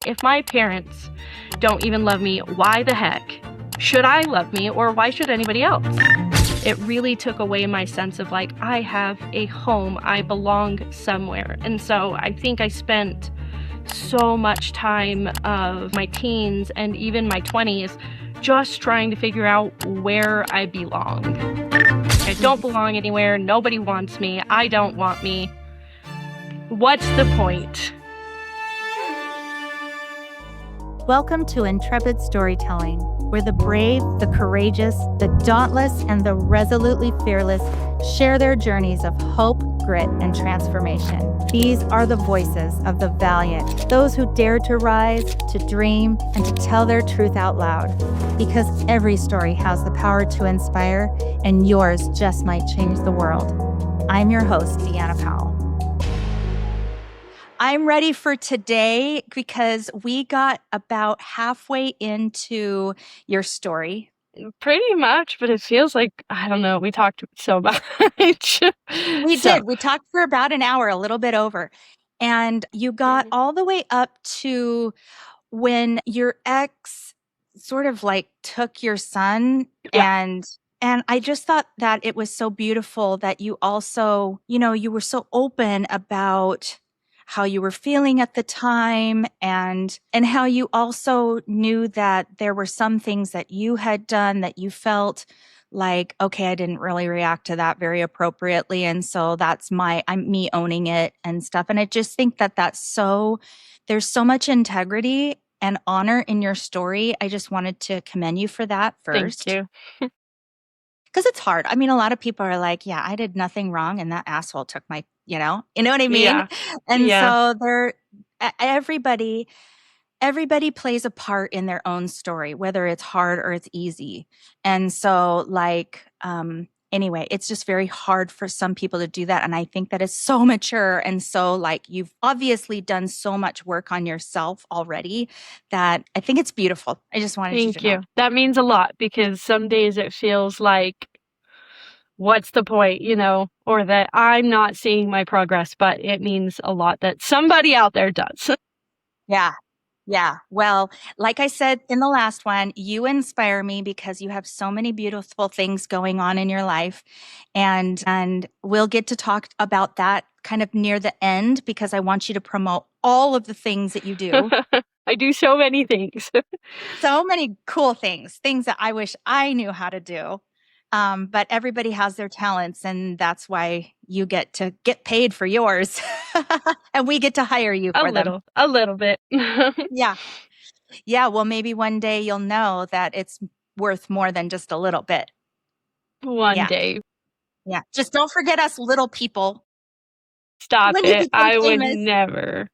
If my parents don't even love me, why the heck should I love me, or why should anybody else? It really took away my sense of like, I have a home, I belong somewhere. And so I think I spent so much time of my teens and even my 20s just trying to figure out where I belong. I don't belong anywhere. Nobody wants me. I don't want me. What's the point? Welcome to Intrepid Storytelling, where the brave, the courageous, the dauntless, and the resolutely fearless share their journeys of hope, grit, and transformation. These are the voices of the valiant, those who dare to rise, to dream, and to tell their truth out loud. Because every story has the power to inspire, and yours just might change the world. I'm your host, Deanna Powell. I'm ready for today because we got about halfway into your story. Pretty much, but it feels like, I don't know, we talked so much. We did. We talked for about an hour, a little bit over. And you got all the way up to when your ex sort of like took your son. Yeah. And I just thought that it was so beautiful that you also, you were so open about how you were feeling at the time and how you also knew that there were some things that you had done that you felt like, okay, I didn't really react to that very appropriately. And so that's I'm me owning it and stuff. And I just think that there's so much integrity and honor in your story. I just wanted to commend you for that first. Thank you. Because it's hard. I mean, a lot of people are like, yeah, I did nothing wrong and that asshole took my, you know what I mean? Yeah. And Yeah. so everybody plays a part in their own story, whether it's hard or it's easy. And so anyway, it's just very hard for some people to do that. And I think that is so mature. And so like, you've obviously done so much work on yourself already that I think it's beautiful. I just wanted you to know. Thank you. That means a lot because some days it feels like, what's the point, or that I'm not seeing my progress, but it means a lot that somebody out there does. Yeah. Yeah. Well, like I said in the last one, you inspire me because you have so many beautiful things going on in your life. And we'll get to talk about that kind of near the end because I want you to promote all of the things that you do. I do so many things. So many cool things that I wish I knew how to do. But everybody has their talents, and that's why you get to get paid for yours. And we get to hire you for them. A little bit. Yeah. Yeah. Well, maybe one day you'll know that it's worth more than just a little bit. One day. Yeah. Just don't forget us little people. Stop when it. I would famous. never.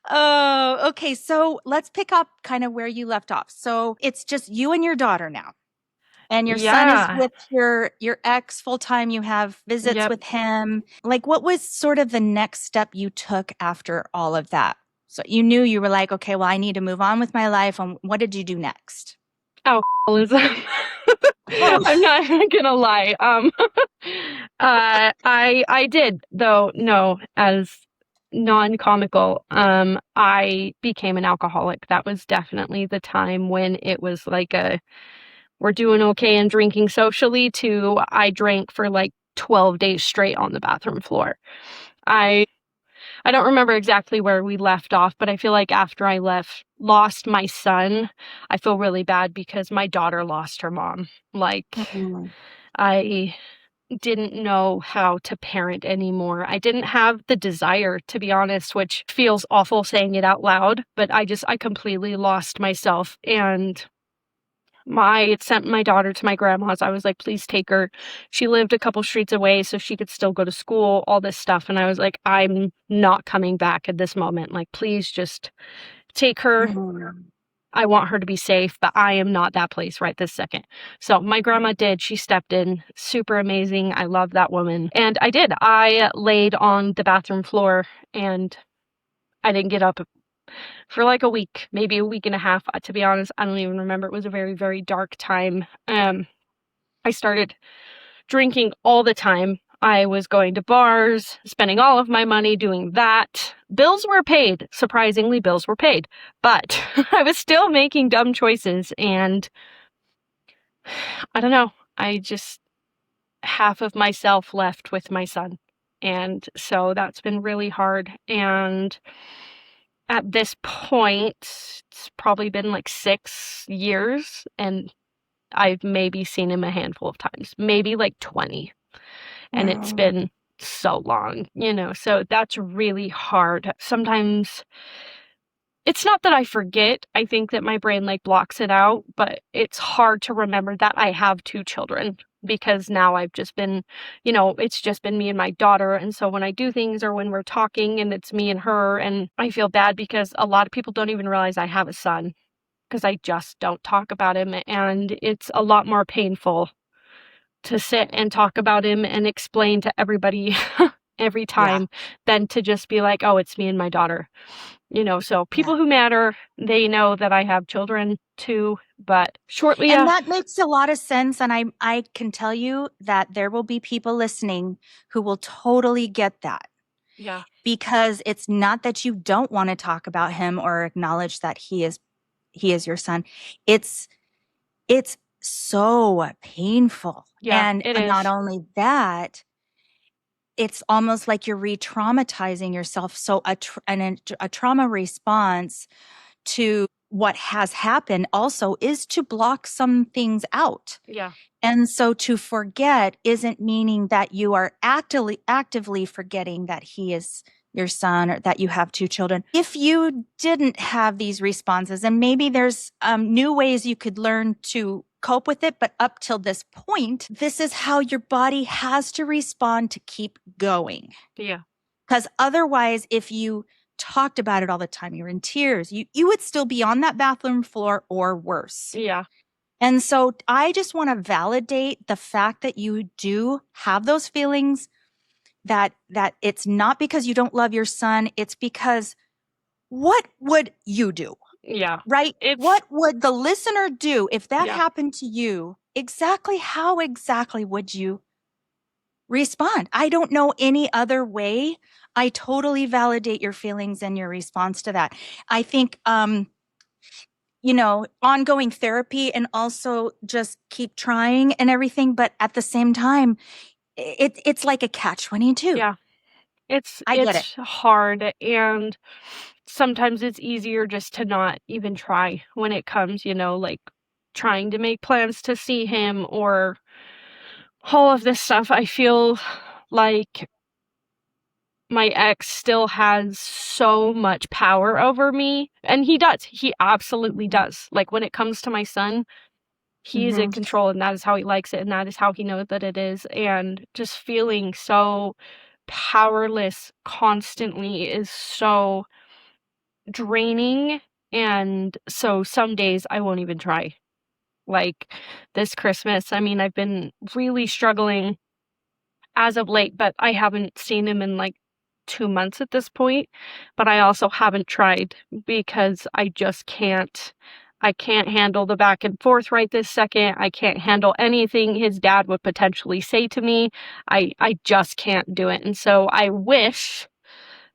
Oh, okay. So let's pick up kind of where you left off. So it's just you and your daughter now. And your son is with your ex full time. You have visits with him. Like, what was sort of the next step you took after all of that? So you knew you were like, okay, well, I need to move on with my life. And what did you do next? Alcoholism. I'm not even gonna lie. I did, though, no, as non-comical. I became an alcoholic. That was definitely the time when it was like we're doing okay and drinking socially to I drank for like 12 days straight on the bathroom floor. I don't remember exactly where we left off, but I feel like after I lost my son, I feel really bad because my daughter lost her mom. Like, I didn't know how to parent anymore. I didn't have the desire, to be honest, which feels awful saying it out loud, but I completely lost myself. And I sent my daughter to my grandma's. I was like, please take her. She lived a couple streets away so she could still go to school, all this stuff. And I was like, I'm not coming back at this moment. Like, please just take her. I want her to be safe, but I am not that place right this second. So my grandma did. She stepped in. Super amazing. I love that woman. And I did. I laid on the bathroom floor and I didn't get up for like a week, maybe a week and a half. To be honest, I don't even remember. It was a very, very dark time. I started drinking all the time. I was going to bars, spending all of my money doing that. Bills were paid. Surprisingly, bills were paid. But I was still making dumb choices. And I don't know. I just, half of myself left with my son. And so that's been really hard. And at this point, it's probably been like 6 years. And I've maybe seen him a handful of times, maybe like 20. And it's been so long, so that's really hard. Sometimes it's not that I forget. I think that my brain like blocks it out, but it's hard to remember that I have 2 children because now I've just been, it's just been me and my daughter. And so when I do things or when we're talking and it's me and her, and I feel bad because a lot of people don't even realize I have a son because I just don't talk about him. And it's a lot more painful to sit and talk about him and explain to everybody every time than to just be like, oh, it's me and my daughter. So people who matter, they know that I have children too, but shortly. And that makes a lot of sense. And I can tell you that there will be people listening who will totally get that. Yeah. Because it's not that you don't want to talk about him or acknowledge that he is your son. It's so painful. Yeah, and it is. Not only that, it's almost like you're re-traumatizing yourself. So a trauma response to what has happened also is to block some things out. Yeah. And so to forget isn't meaning that you are actively forgetting that he is your son or that you have 2 children. If you didn't have these responses, and maybe there's new ways you could learn to cope with it, but up till this point, this is how your body has to respond to keep going. Yeah. Because otherwise, if you talked about it all the time, you're in tears, you would still be on that bathroom floor or worse. Yeah. And so I just want to validate the fact that you do have those feelings, that it's not because you don't love your son. It's because what would you do? Yeah. Right? What would the listener do if that happened to you? How exactly would you respond? I don't know any other way. I totally validate your feelings and your response to that. I think, ongoing therapy and also just keep trying and everything. But at the same time, it's like a catch-22. Yeah. It's get it. hard, and sometimes it's easier just to not even try when it comes, like trying to make plans to see him or all of this stuff. I feel like my ex still has so much power over me, and he absolutely does. Like when it comes to my son, he's in control, and that is how he likes it, and that is how he knows that it is. And just feeling so powerless constantly is so draining. And so some days I won't even try. Like this Christmas, I mean, I've been really struggling as of late, but I haven't seen him in like 2 months at this point. But I also haven't tried because I just can't. I can't handle the back and forth right this second. I can't handle anything his dad would potentially say to me. I just can't do it. And so I wish,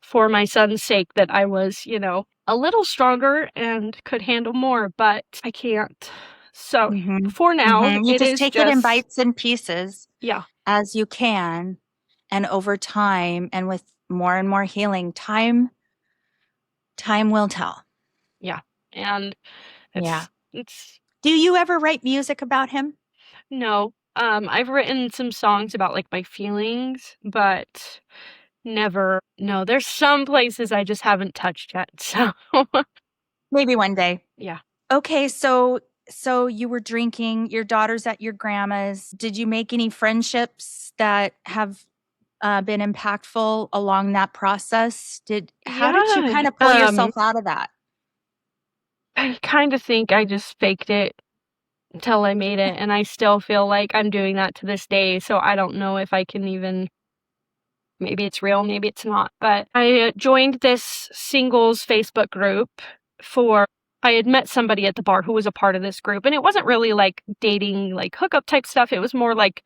for my son's sake, that I was, a little stronger and could handle more, but I can't. So for now, you just take it in bites and pieces. Yeah. As you can. And over time, and with more and more healing, time will tell. Yeah. And it's. Do you ever write music about him? No. I've written some songs about like my feelings, but never. No, there's some places I just haven't touched yet. So maybe one day. Yeah. Okay, so you were drinking, your daughter's at your grandma's. Did you make any friendships that have been impactful along that process? How did you kind of pull yourself out of that? I kind of think I just faked it until I made it, and I still feel like I'm doing that to this day. So I don't know if I can even. Maybe it's real, maybe it's not. But I joined this singles Facebook group for I had met somebody at the bar who was a part of this group, and it wasn't really like dating, like hookup type stuff. It was more like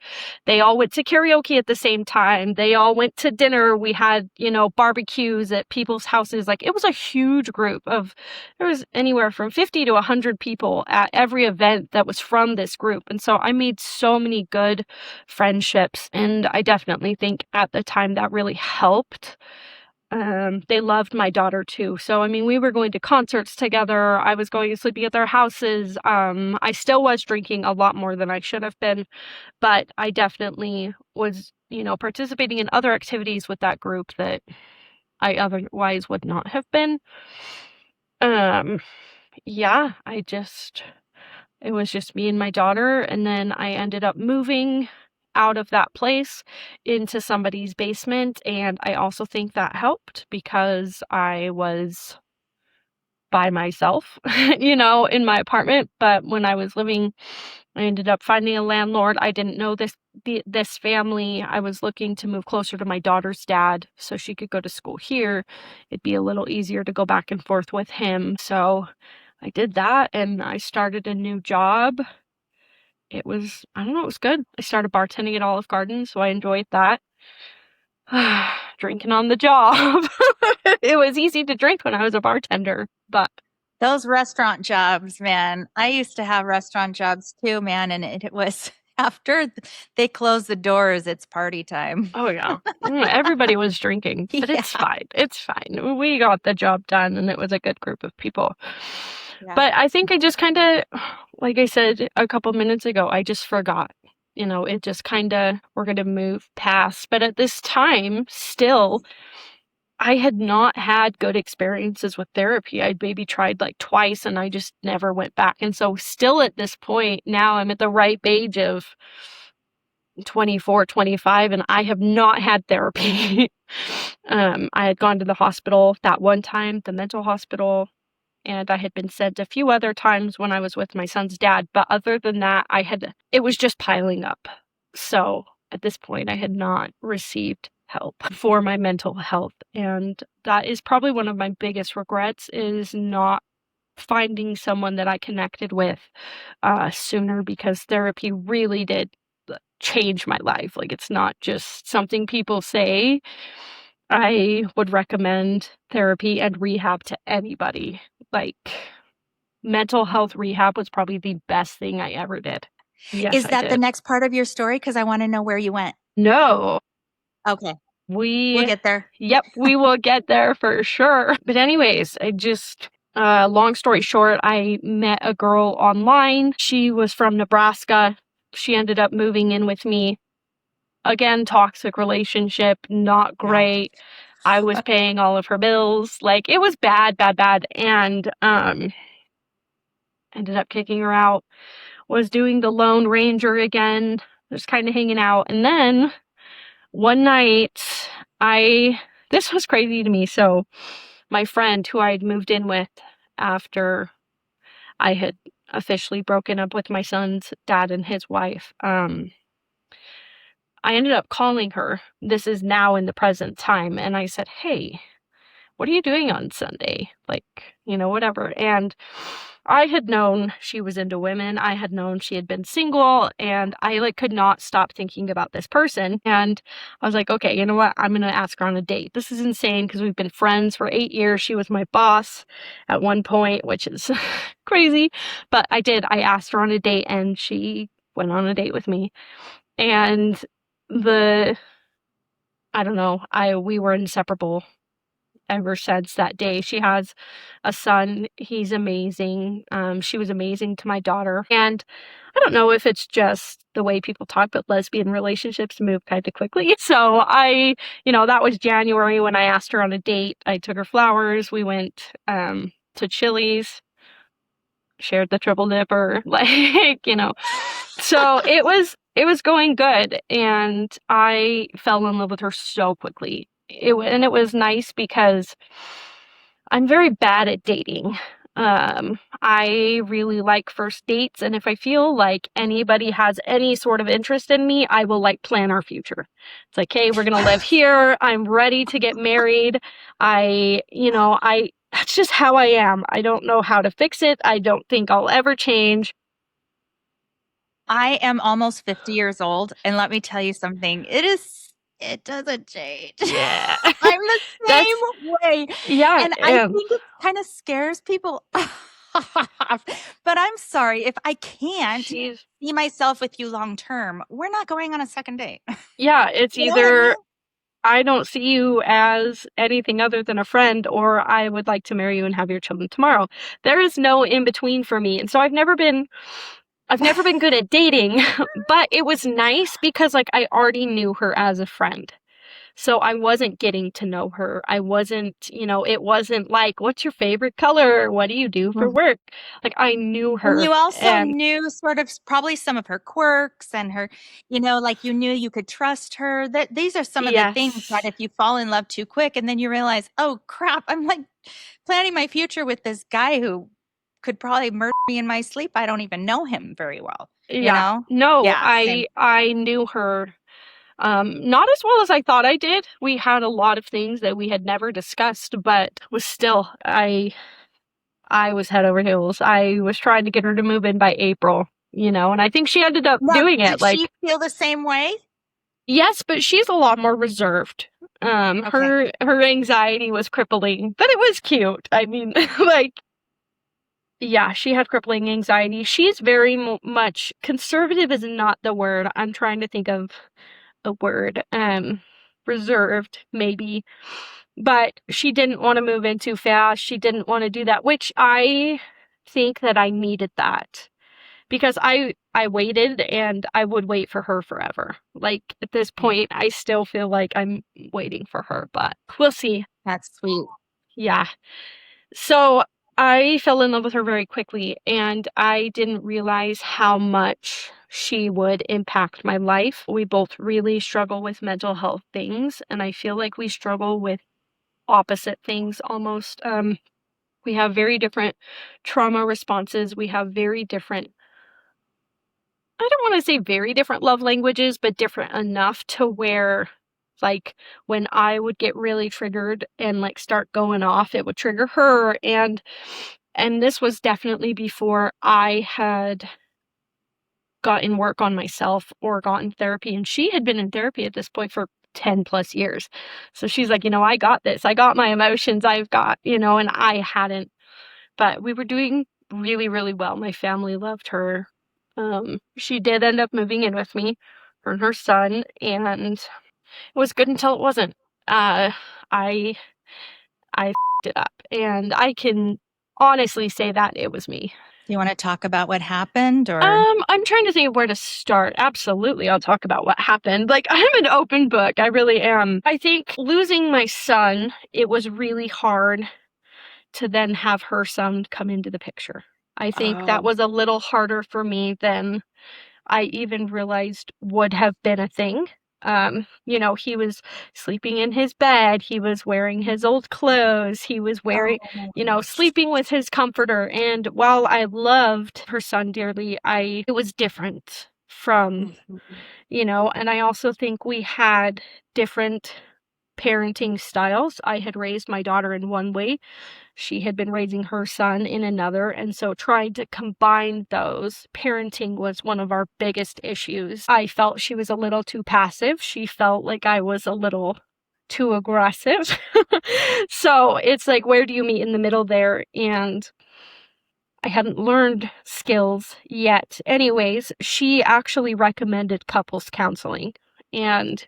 they all went to karaoke at the same time. They all went to dinner. We had, barbecues at people's houses. Like it was a huge group there was anywhere from 50 to 100 people at every event that was from this group. And so I made so many good friendships. And I definitely think at the time that really helped. They loved my daughter too. So, I mean, we were going to concerts together. I was going and sleeping at their houses. I still was drinking a lot more than I should have been, but I definitely was, participating in other activities with that group that I otherwise would not have been. Yeah, it was just me and my daughter. And then I ended up moving out of that place into somebody's basement. And I also think that helped because I was by myself, in my apartment. But when I was living, I ended up finding a landlord. I didn't know this family. I was looking to move closer to my daughter's dad so she could go to school here. It'd be a little easier to go back and forth with him. So I did that and I started a new job. It was, I don't know, it was good. I started bartending at Olive Garden, so I enjoyed that. Drinking on the job. It was easy to drink when I was a bartender, but Those restaurant jobs, man. I used to have restaurant jobs too, man. And it was after they close the doors, it's party time. oh yeah, everybody was drinking, but it's Yeah. fine. It's fine. We got the job done and it was a good group of people. Yeah. But I think I just kind of, like I said a couple minutes ago, I just forgot. It just kind of, we're going to move past. But at this time, still, I had not had good experiences with therapy. I'd maybe tried like twice and I just never went back. And so, still at this point, now I'm at the ripe age of 24, 25, and I have not had therapy. I had gone to the hospital that one time, the mental hospital, and I had been sent a few other times when I was with my son's dad. But other than that, it was just piling up. So at this point, I had not received help for my mental health. And that is probably one of my biggest regrets, is not finding someone that I connected with sooner, because therapy really did change my life. Like, it's not just something people say. I would recommend therapy and rehab to anybody. Like, mental health rehab was probably the best thing I ever did. Yes, Is I that the did. next part of your story? Because I want to know where you went. No, Okay. We'll we, get there. yep, we will get there for sure. But anyways, long story short, I met a girl online. She was from Nebraska. She ended up moving in with me. Again, toxic relationship, not Yeah. great. I was paying all of her bills. Like, it was bad, bad, bad. And ended up kicking her out. Was doing the Lone Ranger again, just kind of hanging out. And then one night, this was crazy to me. So, my friend who I'd moved in with after I had officially broken up with my son's dad and his wife, I ended up calling her. This is now in the present time. And I said, hey, what are you doing on Sunday? Like, whatever. And I had known she was into women. I had known she had been single, and I could not stop thinking about this person. And I was like, okay, you know what? I'm going to ask her on a date. This is insane because we've been friends for 8 years. She was my boss at one point, which is crazy. But I did. I asked her on a date and she went on a date with me. And I don't know, we were inseparable ever since that day. She has a son. He's amazing. She was amazing to my daughter. And I don't know if it's just the way people talk, but lesbian relationships move kind of quickly. So that was January when I asked her on a date. I took her flowers. We went to Chili's, shared the triple dipper, So it was going good, and I fell in love with her so quickly. And it was nice because I'm very bad at dating. I really like first dates, and if I feel like anybody has any sort of interest in me, I will like plan our future. It's like, hey, we're gonna live here. I'm ready to get married. That's just how I am. I don't know how to fix it. I don't think I'll ever change. I am almost 50 years old, and let me tell you something. It doesn't change. Yeah. I'm the That's, same way. yeah, And I and think it kind of scares people off. But I'm sorry, if I can't she's, see myself with you long term, we're not going on a second date. yeah, it's You know what I either mean? I don't see you as anything other than a friend, or I would like to marry you and have your children tomorrow. There is no in between for me. And so I've never been good at dating, but it was nice because like I already knew her as a friend. So I wasn't getting to know her. I wasn't, it wasn't like, what's your favorite color? What do you do for work? Like I knew And her you also and knew sort of probably some of her quirks and her, like you knew you could trust her. That these are some of the things that yes. if you fall in love too quick and then you realize, oh crap, I'm like planning my future with this guy who could probably murder me in my sleep. I don't even know him very well, you Yeah. know? No, Yeah, same. I knew her not as well as I thought I did. We had a lot of things that we had never discussed, but was still I was head over heels. I was trying to get her to move in by April, and I think she ended up Now, doing it. did she Like, feel the same way? yes, but she's a lot more reserved. Okay. Her anxiety was crippling, but it was cute. I mean, like, yeah, she had crippling anxiety. She's very much conservative is not the word. I'm trying to think of a word. Reserved maybe, but she didn't want to move in too fast. She didn't want to do that, which I think that I needed that because I waited and I would wait for her forever. Like at this Mm, point, I still feel like I'm waiting for her, but we'll see. that's sweet. Yeah. So I fell in love with her very quickly, and I didn't realize how much she would impact my life. We both really struggle with mental health things, and I feel like we struggle with opposite things almost. We have very different trauma responses. We have very different, I don't want to say very different love languages, but different enough to where like when I would get really triggered and like start going off, it would trigger her. And this was definitely before I had gotten work on myself or gotten therapy. And she had been in therapy at this point for 10 plus years. So she's like, I got this. I got my emotions. I've got, and I hadn't. But we were doing really, really well. My family loved her. She did end up moving in with me, her and her son, and it was good until it wasn't. Uh, I I f***ed it up, and I can honestly say that it was me. Do you want to talk about what happened or? I'm trying to think of where to start. Absolutely, I'll talk about what happened. Like, I'm an open book. I really am. I think losing my son, it was really hard to then have her son come into the picture. I think that Oh. was a little harder for me than I even realized would have been a thing. He was sleeping in his bed, he was wearing his old clothes, he was wearing, Oh. sleeping with his comforter. And while I loved her son dearly, it was different from, Mhm. and I also think we had different parenting styles. I had raised my daughter in one way, she had been raising her son in another, and so trying to combine those, parenting was one of our biggest issues. I felt she was a little too passive. She felt like I was a little too aggressive. So it's like, where do you meet in the middle there? And I hadn't learned skills yet. Anyways, she actually recommended couples counseling. And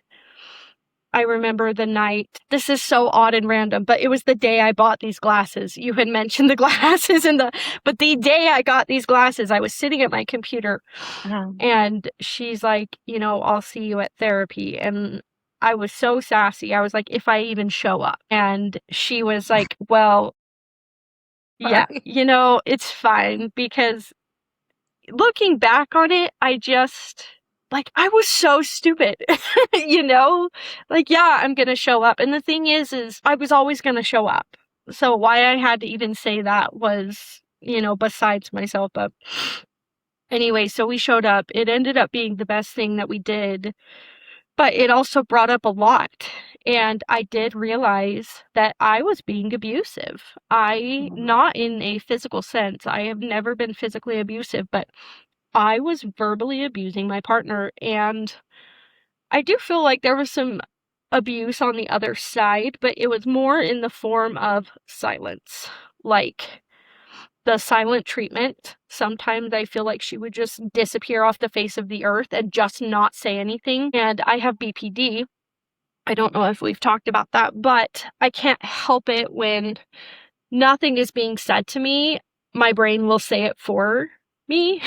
I remember the night, this is so odd and random, but it was the day I bought these glasses. You had mentioned the glasses but the day I got these glasses, I was sitting at my computer and she's like, I'll see you at therapy. And I was so sassy. I was like, if I even show up. And she was like, well, yeah, Sorry. it's fine because looking back on it, I was so stupid, you know? Like, yeah, I'm gonna show up. And the thing is I was always gonna show up. So why I had to even say that was, besides myself. But anyway, so we showed up. It ended up being the best thing that we did, but it also brought up a lot. And I did realize that I was being abusive. Not in a physical sense, I have never been physically abusive, but I was verbally abusing my partner. And I do feel like there was some abuse on the other side, but it was more in the form of silence. Like the silent treatment. Sometimes I feel like she would just disappear off the face of the earth and just not say anything. And I have BPD. I don't know if we've talked about that, but I can't help it when nothing is being said to me. My brain will say it for me.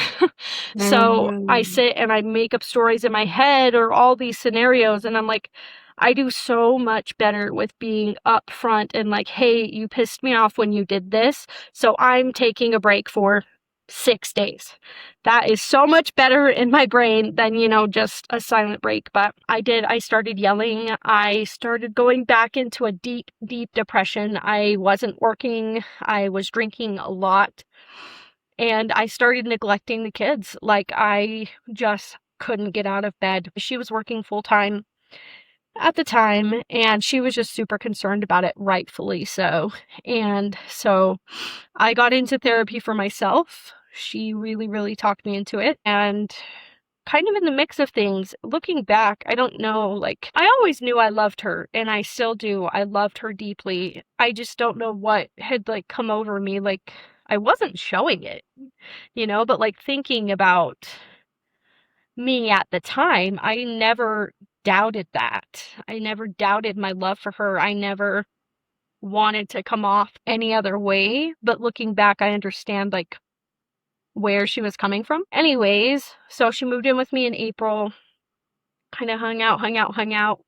So I sit and I make up stories in my head or all these scenarios, and I'm like, I do so much better with being upfront and like, hey, you pissed me off when you did this, so I'm taking a break for 6 days. That is so much better in my brain than, just a silent break. But I started yelling. I started going back into a deep, deep depression. I wasn't working. I was drinking a lot. And I started neglecting the kids. Like, I just couldn't get out of bed. She was working full time at the time, and she was just super concerned about it, rightfully so. And so I got into therapy for myself. She really, really talked me into it. And kind of in the mix of things, looking back, I don't know, like, I always knew I loved her, and I still do. I loved her deeply. I just don't know what had, like, come over me. Like, I wasn't showing it, but like thinking about me at the time, I never doubted that. I never doubted my love for her. I never wanted to come off any other way. But looking back, I understand like where she was coming from. Anyways, so she moved in with me in April, kind of hung out.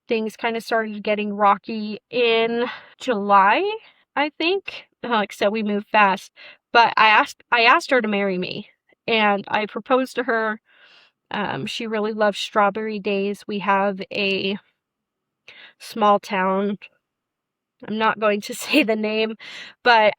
Things kind of started getting rocky in July, I think. Like I said, we moved fast. But I asked her to marry me, and I proposed to her. She really loves strawberry days. We have a small town. I'm not going to say the name, but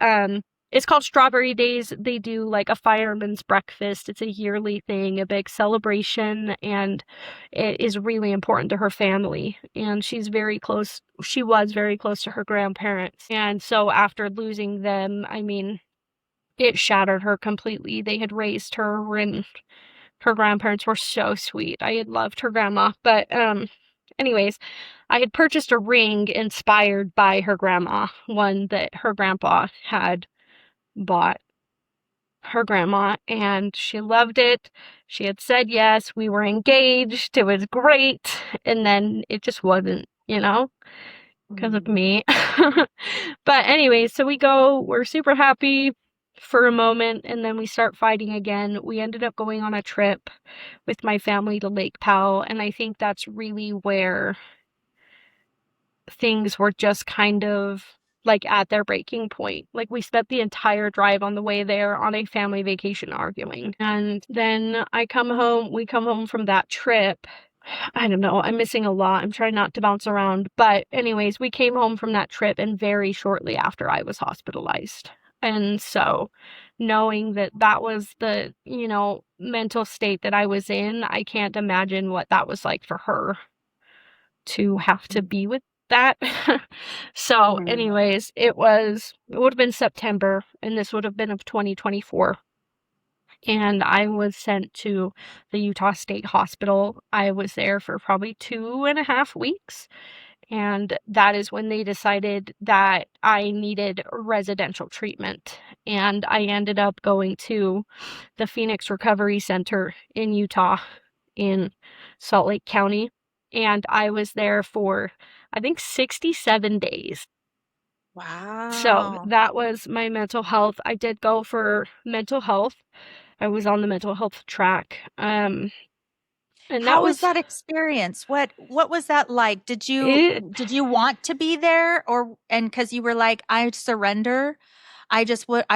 it's called Strawberry Days. They do like a fireman's breakfast. It's a yearly thing, a big celebration, and it is really important to her family. And she was very close to her grandparents. And so after losing them, I mean, it shattered her completely. They had raised her, and her grandparents were so sweet. I had loved her grandma. But anyways, I had purchased a ring inspired by her grandma, one that her grandpa had bought her grandma, and she loved it. She had said yes, we were engaged, it was great, and then it just wasn't, because of me. But anyways, so we're super happy for a moment, and then we start fighting again. We ended up going on a trip with my family to Lake Powell, and I think that's really where things were just kind of like at their breaking point. Like, we spent the entire drive on the way there on a family vacation arguing. And then we come home from that trip. I don't know, I'm missing a lot. I'm trying not to bounce around. But anyways, we came home from that trip, and very shortly after I was hospitalized. And so knowing that that was the, mental state that I was in, I can't imagine what that was like for her to have to be with that. So anyways, it would have been September, and this would have been of 2024. And I was sent to the Utah State Hospital. I was there for probably 2.5 weeks. And that is when they decided that I needed residential treatment. And I ended up going to the Phoenix Recovery Center in Utah, in Salt Lake County. And I was there for, I think, 67 days. Wow. So that was my mental health. I did go for mental health. I was on the mental health track. And How was that experience? What was that like? Did you want to be there, and because you were like, I surrender, I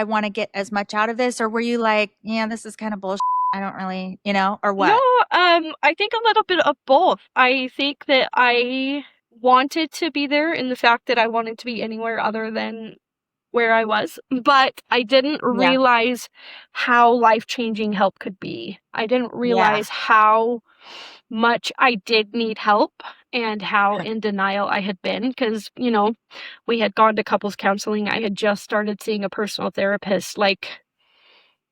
want to get as much out of this, or were you like, yeah, this is kind of bullshit, I don't really, or what? No, I think a little bit of both. I think that I wanted to be there, in the fact that I wanted to be anywhere other than where I was, but I didn't Yeah. realize how life-changing help could be. I didn't Yeah. realize how much I did need help and how in denial I had been because, we had gone to couples counseling. I had just started seeing a personal therapist. Like,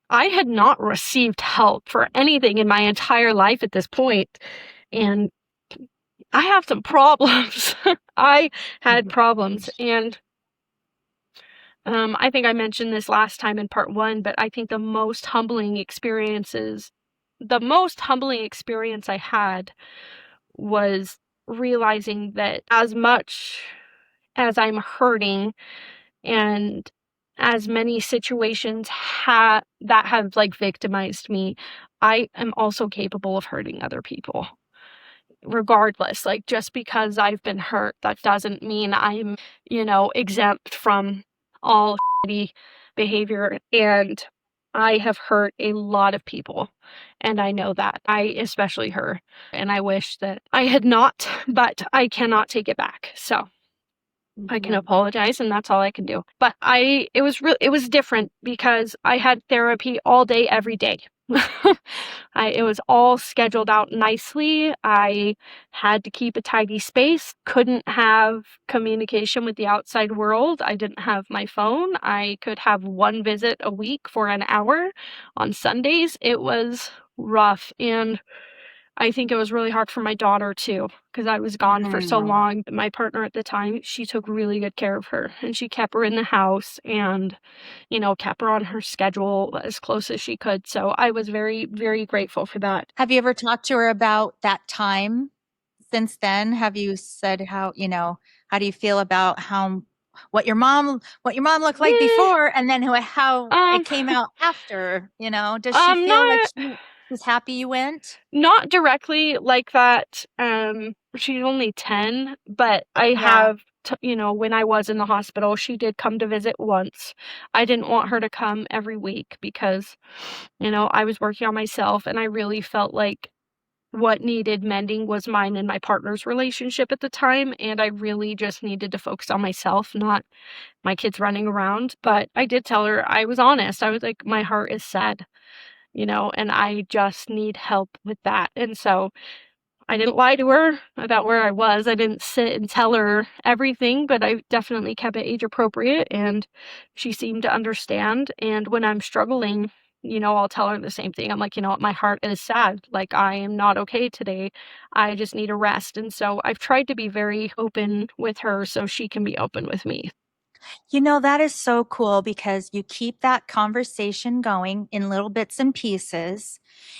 I had not received help for anything in my entire life at this point, and I have some problems. I had problems, and I think I mentioned this last time in part one, but I think the most humbling experience I had was realizing that as much as I'm hurting and as many situations that have like victimized me, I am also capable of hurting other people. Regardless, like just because I've been hurt, that doesn't mean I'm, exempt from all shitty behavior. And I have hurt a lot of people. And I know that. I especially her. And I wish that I had not, but I cannot take it back. So I can apologize and that's all I can do. But it was different because I had therapy all day, every day. It was all scheduled out nicely. I had to keep a tidy space, couldn't have communication with the outside world. I didn't have my phone. I could have one visit a week for an hour on Sundays. It was rough. And I think it was really hard for my daughter too, because I was gone for so long. My partner at the time, she took really good care of her and she kept her in the house and, kept her on her schedule as close as she could. So I was very, very grateful for that. Have you ever talked to her about that time since then? Have you said how do you feel about what your mom looked like Eh, before and then how um, it came out after, Does she feel like not she's happy you went? not directly like that. She's only 10, but I Yeah. have when I was in the hospital, she did come to visit once. I didn't want her to come every week because, I was working on myself and I really felt like what needed mending was mine and my partner's relationship at the time, and I really just needed to focus on myself, not my kids running around. But I did tell her, I was honest. I was like, my heart is sad, and I just need help with that. And so I didn't lie to her about where I was. I didn't sit and tell her everything, but I definitely kept it age appropriate and she seemed to understand. And when I'm struggling, I'll tell her the same thing. I'm like, what, my heart is sad. Like, I am not okay today. I just need a rest. And so I've tried to be very open with her so she can be open with me. That is so cool because you keep that conversation going in little bits and pieces.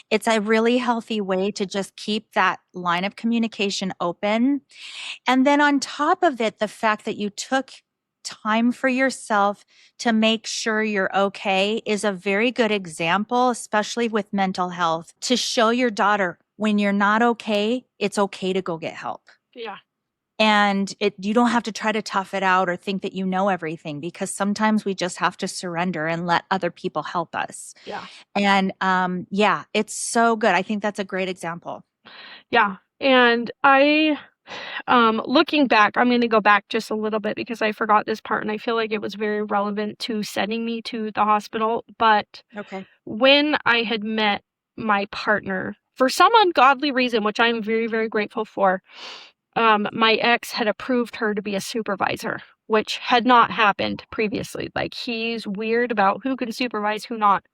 It's a really healthy way to just keep that line of communication open. And then on top of it, the fact that you took time for yourself to make sure you're okay is a very good example, especially with mental health, to show your daughter when you're not okay, it's okay to go get help. Yeah. And you don't have to try to tough it out or think that you know everything because sometimes we just have to surrender and let other people help us. Yeah. And yeah, it's so good. I think that's a great example. Yeah. And looking back, I'm going to go back just a little bit because I forgot this part and I feel like it was very relevant to sending me to the hospital. But Okay. when I had met my partner, for some ungodly reason, which I'm very, very grateful for, my ex had approved her to be a supervisor, which had not happened previously. Like, he's weird about who can supervise, who not.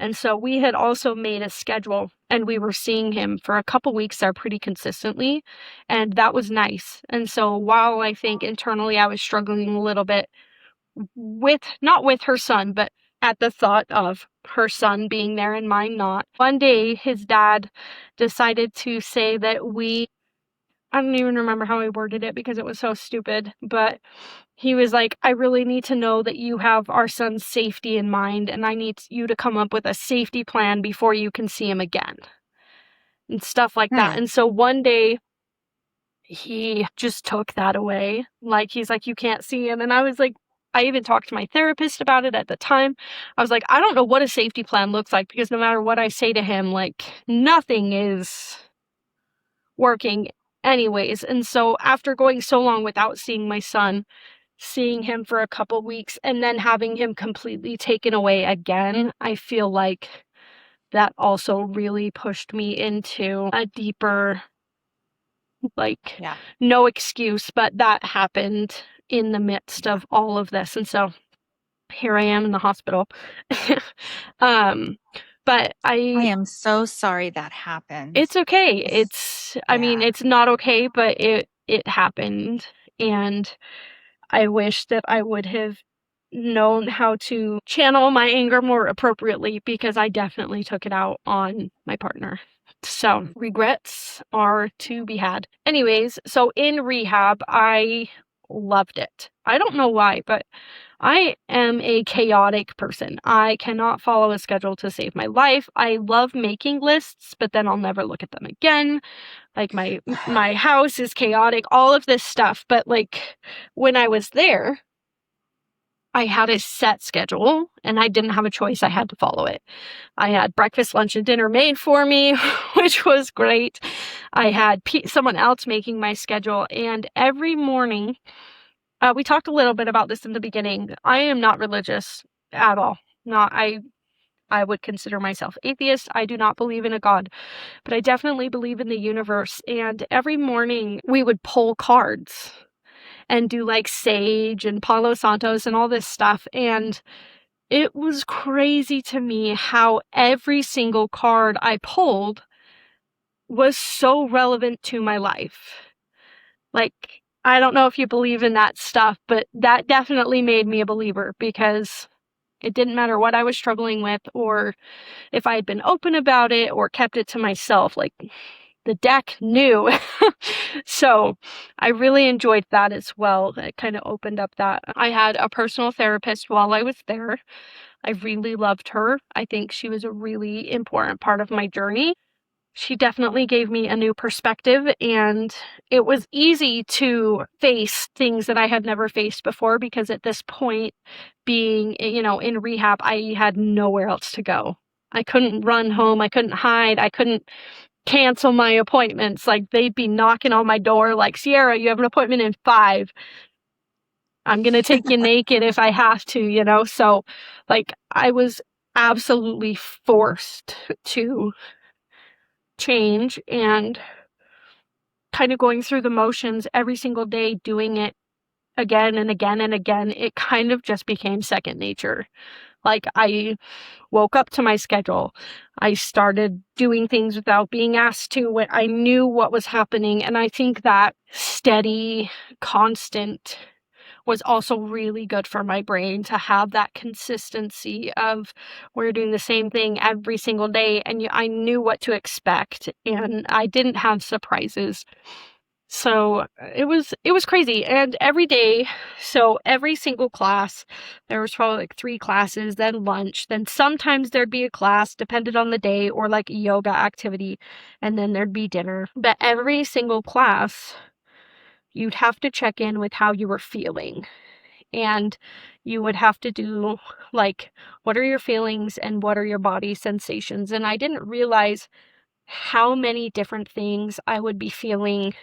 And so we had also made a schedule and we were seeing him for a couple weeks there pretty consistently. And that was nice. And so while I think internally I was struggling a little bit not with her son, but at the thought of her son being there and mine not. One day his dad decided to say that I don't even remember how he worded it because it was so stupid, but he was like, I really need to know that you have our son's safety in mind, and I need you to come up with a safety plan before you can see him again. And stuff like that. Hmm. And so one day he just took that away. Like, he's like, you can't see him. And I was like, I even talked to my therapist about it at the time. I was like, I don't know what a safety plan looks like because no matter what I say to him, like, nothing is working anyways. And so after going so long without seeing my son, seeing him for a couple weeks and then having him completely taken away again, I feel like that also really pushed me into a deeper, like, Yeah. no excuse, but that happened in the midst Yeah. of all of this. And so here I am in the hospital. um, but I am so sorry that happened. it's okay. It's, I mean, yeah. it's not okay, but it happened. And I wish that I would have known how to channel my anger more appropriately, because I definitely took it out on my partner. So regrets are to be had. Anyways, so in rehab, I loved it. I don't know why, but I am a chaotic person. I cannot follow a schedule to save my life. I love making lists, but then I'll never look at them again. Like my house is chaotic, all of this stuff. But like when I was there, I had a set schedule and I didn't have a choice. I had to follow it. I had breakfast, lunch, and dinner made for me, which was great. I had someone else making my schedule, and every morning, we talked a little bit about this in the beginning. I am not religious at all. Not I would consider myself atheist. I do not believe in a God, but I definitely believe in the universe. And every morning we would pull cards and do like sage and Palo Santos and all this stuff. And it was crazy to me how every single card I pulled was so relevant to my life. Like, I don't know if you believe in that stuff, but that definitely made me a believer, because it didn't matter what I was struggling with or if I had been open about it or kept it to myself. Like, the deck knew. So I really enjoyed that as well. It kind of opened up that. I had a personal therapist while I was there. I really loved her. I think she was a really important part of my journey. She definitely gave me a new perspective, and it was easy to face things that I had never faced before, because at this point, being, in rehab, I had nowhere else to go. I couldn't run home. I couldn't hide. I couldn't cancel my appointments. Like, they'd be knocking on my door like, Cierra, you have an appointment in 5. I'm going to take you naked if I have to. So, like, I was absolutely forced to change, and kind of going through the motions every single day, doing it again and again and again. It kind of just became second nature. Like, I woke up to my schedule. I started doing things without being asked to. When I knew what was happening. And I think that steady, constant was also really good for my brain, to have that consistency of, we're doing the same thing every single day, and I knew what to expect, and I didn't have surprises. So it was crazy. And every day, so every single class, there was probably like 3 classes, then lunch, then sometimes there'd be a class depended on the day, or like a yoga activity, and then there'd be dinner. But every single class, you'd have to check in with how you were feeling. And you would have to do like, what are your feelings and what are your body sensations? And I didn't realize how many different things I would be feeling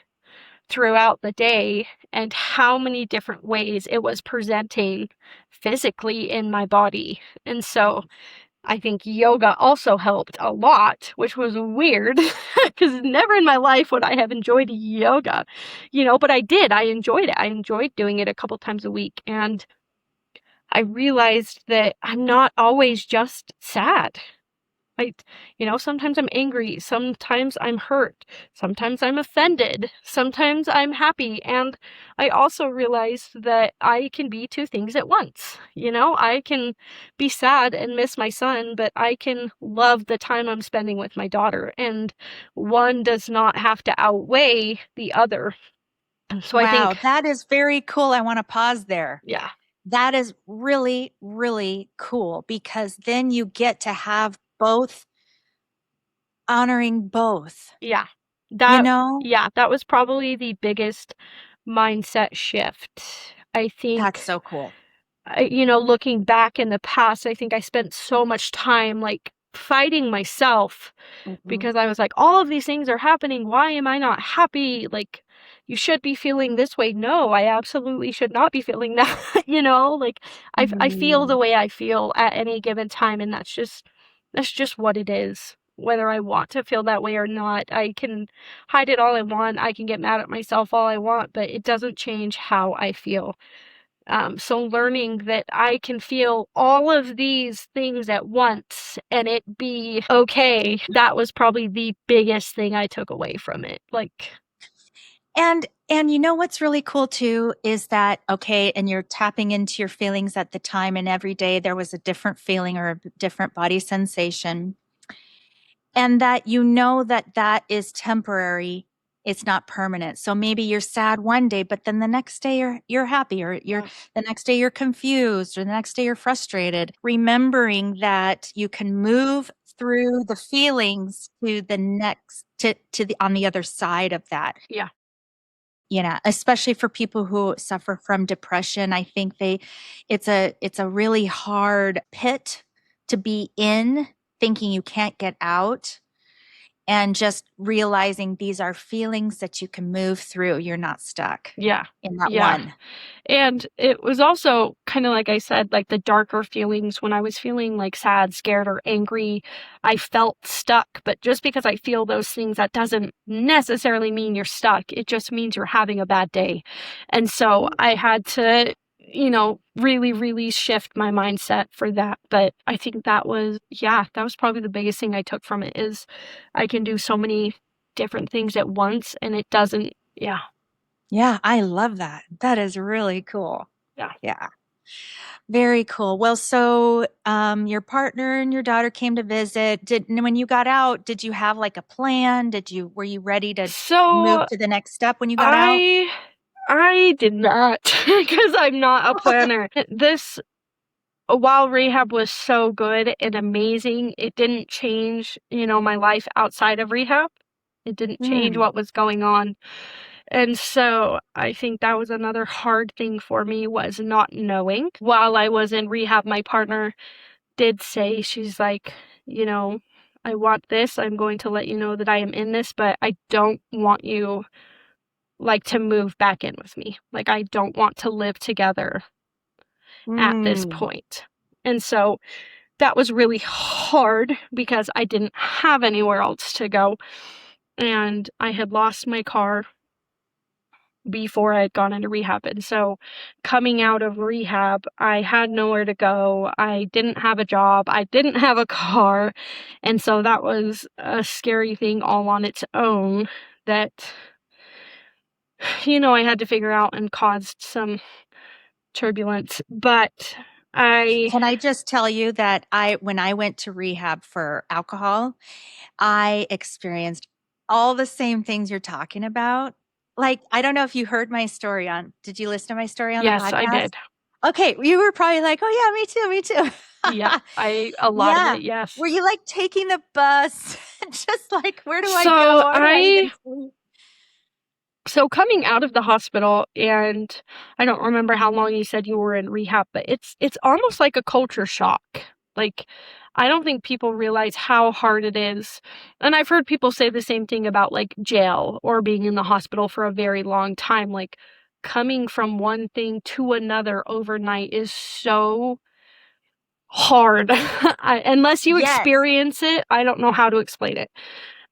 throughout the day, and how many different ways it was presenting physically in my body. And so I think yoga also helped a lot, which was weird, because never in my life would I have enjoyed yoga, but I did. I enjoyed it. I enjoyed doing it a couple times a week. And I realized that I'm not always just sad. Sometimes I'm angry, sometimes I'm hurt, sometimes I'm offended, sometimes I'm happy. And I also realized that I can be 2 things at once. I can be sad and miss my son, but I can love the time I'm spending with my daughter. And one does not have to outweigh the other. So I Wow, think, that is very cool. I want to pause there. yeah, That is really, really cool, because then you get to have both, honoring both, yeah, you that, know? yeah, that was probably the biggest mindset shift. I That's think, so cool. looking back in the past, I think I spent so much time like fighting myself, Mhm. because I was like, all of these things are happening. Why am I not happy? Like, you should be feeling this way. No, I absolutely should not be feeling that. Like I feel the Mm. way I feel at any given time, and that's just what it is. Whether I want to feel that way or not, I can hide it all I want. I can get mad at myself all I want, but it doesn't change how I feel. So learning that I can feel all of these things at once and it be okay, that was probably the biggest thing I took away from it. Like, And you know what's really cool too is that okay, and you're tapping into your feelings at the time, and every day there was a different feeling or a different body sensation, and that you know that that is temporary. It's not permanent. So maybe you're sad one day, but then the next day you're happy, or you're yeah, the next day you're confused, or the next day you're frustrated. Remembering that you can move through the feelings to the next to the on the other side of that. yeah, Especially for people who suffer from depression, I think it's a really hard pit to be in, thinking you can't get out, and just realizing these are feelings that you can move through. You're not stuck yeah, in that yeah. one. And it was also kind of like I said, like the darker feelings when I was feeling like sad, scared, or angry, I felt stuck. But just because I feel those things, that doesn't necessarily mean you're stuck. It just means you're having a bad day. And so I had to, really, really shift my mindset for that. But I think that was probably the biggest thing I took from it is I can do so many different things at once and it doesn't, yeah, Yeah, I love that. That is really cool. yeah. Yeah. Very cool. Well, so your partner and your daughter came to visit. When you got out, did you have like a plan? Were you ready to move So to the next step when you got out? I I did not because I'm not a planner. While rehab was so good and amazing, it didn't change, my life outside of rehab. It didn't change Mm. what was going on. And so I think that was another hard thing for me was not knowing. While I was in rehab, my partner did say, she's like, you know, I want this. I'm going to let you know that I am in this, but I don't want you like to move back in with me. Like I don't want to live together at this Mm. point. And so that was really hard because I didn't have anywhere else to go. And I had lost my car before I had gone into rehab. And so coming out of rehab, I had nowhere to go. I didn't have a job. I didn't have a car. And so that was a scary thing all on its own that, I had to figure out and caused some turbulence. But I, Can I just tell you that when I went to rehab for alcohol, I experienced all the same things you're talking about. Like, I don't know if you heard my story did you listen to my story on the yes, I podcast? did. Okay, you were probably like, "Oh yeah, me too, me too." Yeah, a lot of Yeah. it, yes. Were you like taking the bus? Just like, where do I go? So Where do I I even sleep? so coming out of the hospital, and I don't remember how long you said you were in rehab, but it's almost like a culture shock. Like I don't think people realize how hard it is. And I've heard people say the same thing about like jail or being in the hospital for a very long time. Like coming from one thing to another overnight is so hard. Unless you Yes. experience it, I don't know how to explain it.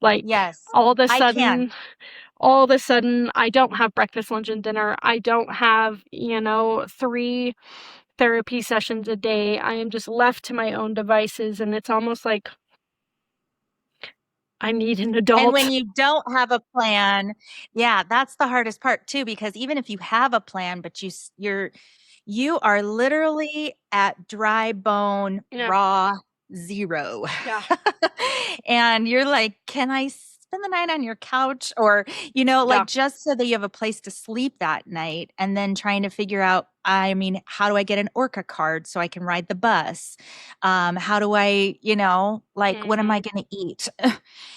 Like Yes. all of a I can. sudden all of a sudden I don't have breakfast, lunch, and dinner. I don't have, 3 therapy sessions a day. I am just left to my own devices, and it's almost like I need an And when adult. you don't have a plan, yeah, that's the hardest part too, because even if you have a plan, but you are literally at dry bone, Yeah, raw zero. yeah, And you're like, can I spend the night on your couch? Or, yeah, like just so that you have a place to sleep that night. And then trying to figure out, I mean, how do I get an Orca card so I can ride the bus? How do I, like, what am I mhm, going to eat?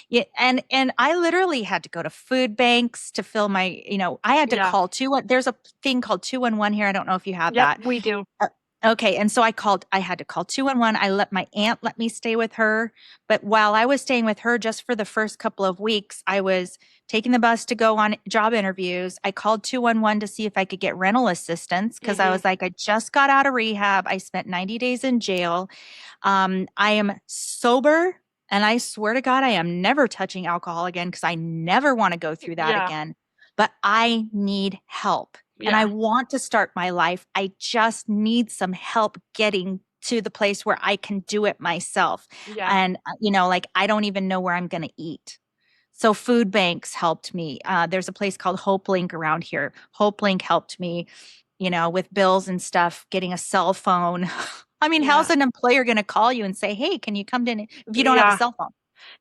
Yeah, and I literally had to go to food banks to fill my, I had to yeah, call there's a thing called 211 here. I don't know if you have yep, that. we do. Okay, and so I had to call 211. I let my aunt let me stay with her, but while I was staying with her just for the first couple of weeks, I was taking the bus to go on job interviews. I called 211 to see if I could get rental assistance because I Hmm. was like, I just got out of rehab. I spent 90 days in jail. I am sober, and I swear to God, I am never touching alcohol again because I never want to go through that Yeah, again. But I need help and I yeah, want to start my life. I just need some help getting to the place where I can do it myself. yeah, And, like I don't even know where I'm going to eat. So food banks helped me. There's a place called Hope Link around here. Hope Link helped me, with bills and stuff, getting a cell phone. I mean, how's yeah, an employer going to call you and say, hey, can you come in if you don't have a yeah, cell phone?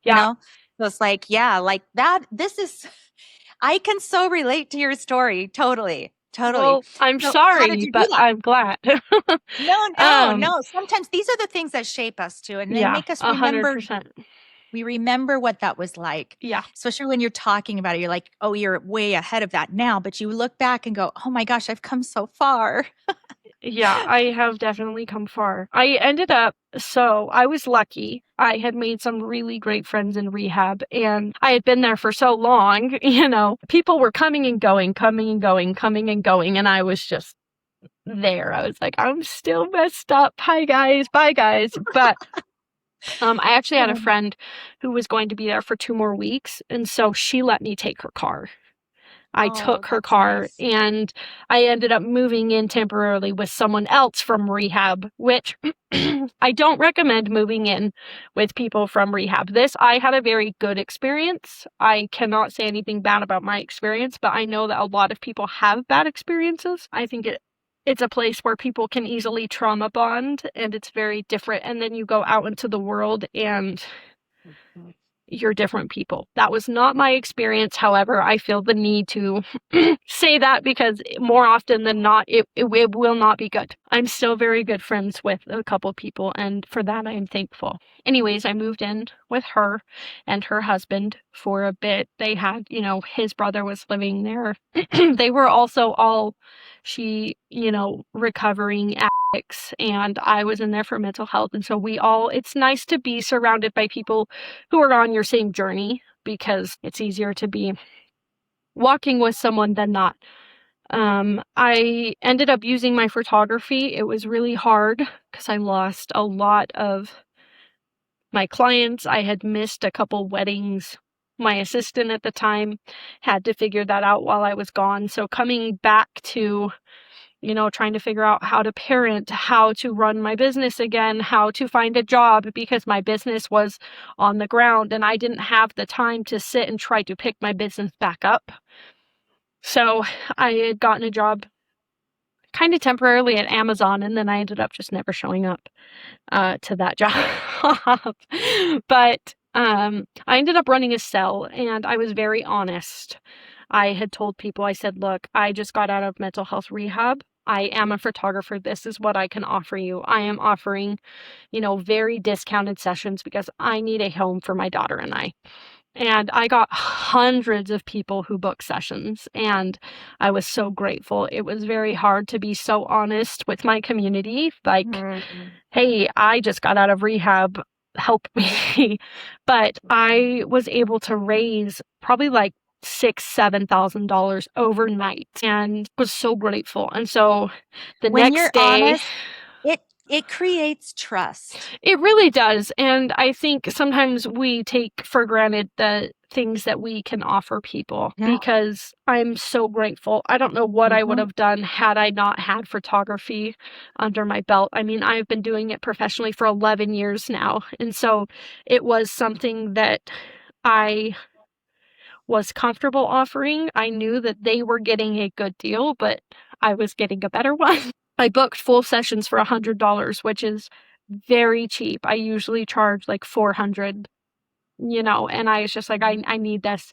You yeah. know? So it's like, yeah, like that. This is, I can so relate to your story. Totally. Totally. Well, I'm So how did sorry, you do but that? I'm glad. No, no, um, no. Sometimes these are the things that shape us too, and they yeah, make us remember 100%. we remember what that was like, Yeah. especially when you're talking about it. You're like, oh, you're way ahead of that now. But you look back and go, oh my gosh, I've come so far. Yeah, I have definitely come far. I was lucky. I had made some really great friends in rehab, and I had been there for so long, people were coming and going, coming and going, coming and going, and I was just there. I was like, I'm still messed up. Hi guys, bye guys. But I actually had a friend who was going to be there for 2 more weeks, and so she let me take her car. I Oh, took her that's car nice. and I ended up moving in temporarily with someone else from rehab, which I don't recommend moving in with people from rehab. I had a very good experience. I cannot say anything bad about my experience, but I know that a lot of people have bad experiences. I think it's a place where people can easily trauma bond and it's very different. And then you go out into the world and you're different people. That was not my experience. However, I feel the need to say that because more often than not, it will not be good. I'm still very good friends with a couple people, and for that, I am thankful. Anyways, I moved in with her and her husband for a bit. They had, his brother was living there. They were also all, recovering addicts, and I was in there for mental health. And so it's nice to be surrounded by people who are on your same journey because it's easier to be walking with someone than not. I ended up using my photography. It was really hard because I lost a lot of my clients. I had missed a couple weddings. My assistant at the time had to figure that out while I was gone. So coming back to trying to figure out how to parent, how to run my business again, how to find a job because my business was on the ground and I didn't have the time to sit and try to pick my business back up. So I had gotten a job kind of temporarily at Amazon and then I ended up just never showing up to that job. But I ended up running a cell and I was very honest. I had told people, I said, look, I just got out of mental health rehab. I am a photographer. This is what I can offer you. I am offering, very discounted sessions because I need a home for my daughter and I. And I got hundreds of people who booked sessions, and I was so grateful. It was very hard to be so honest with my community. Like, Mhm. hey, I just got out of rehab, help me. But I was able to raise probably like $6,000-7,000 overnight and was so grateful. And so the When next you're day, honest, it creates trust. it really does. And I think sometimes we take for granted the things that we can offer people Yeah. because I'm so grateful. I don't know what I would Mhm. have done had I not had photography under my belt. I mean, I've been doing it professionally for 11 years now. And so it was something that I was comfortable offering. I knew that they were getting a good deal, but I was getting a better one. I booked full sessions for $100, which is very cheap. I usually charge like 400, and I was just like, I need this.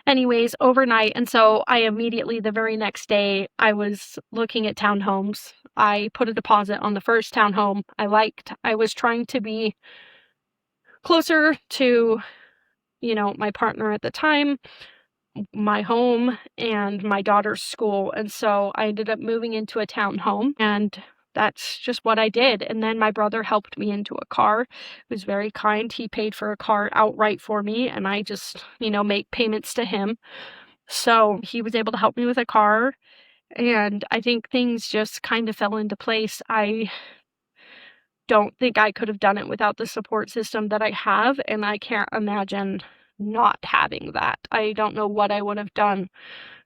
Anyways, overnight. And so I immediately, the very next day, I was looking at townhomes. I put a deposit on the first townhome I liked. I was trying to be closer to, my partner at the time, my home, and my daughter's school. And so I ended up moving into a townhome and that's just what I did. And then my brother helped me into a car. He was very kind. He paid for a car outright for me, and I just, make payments to him. So he was able to help me with a car. And I think things just kind of fell into place. I don't think I could have done it without the support system that I have, and I can't imagine not having that. I don't know what I would have done.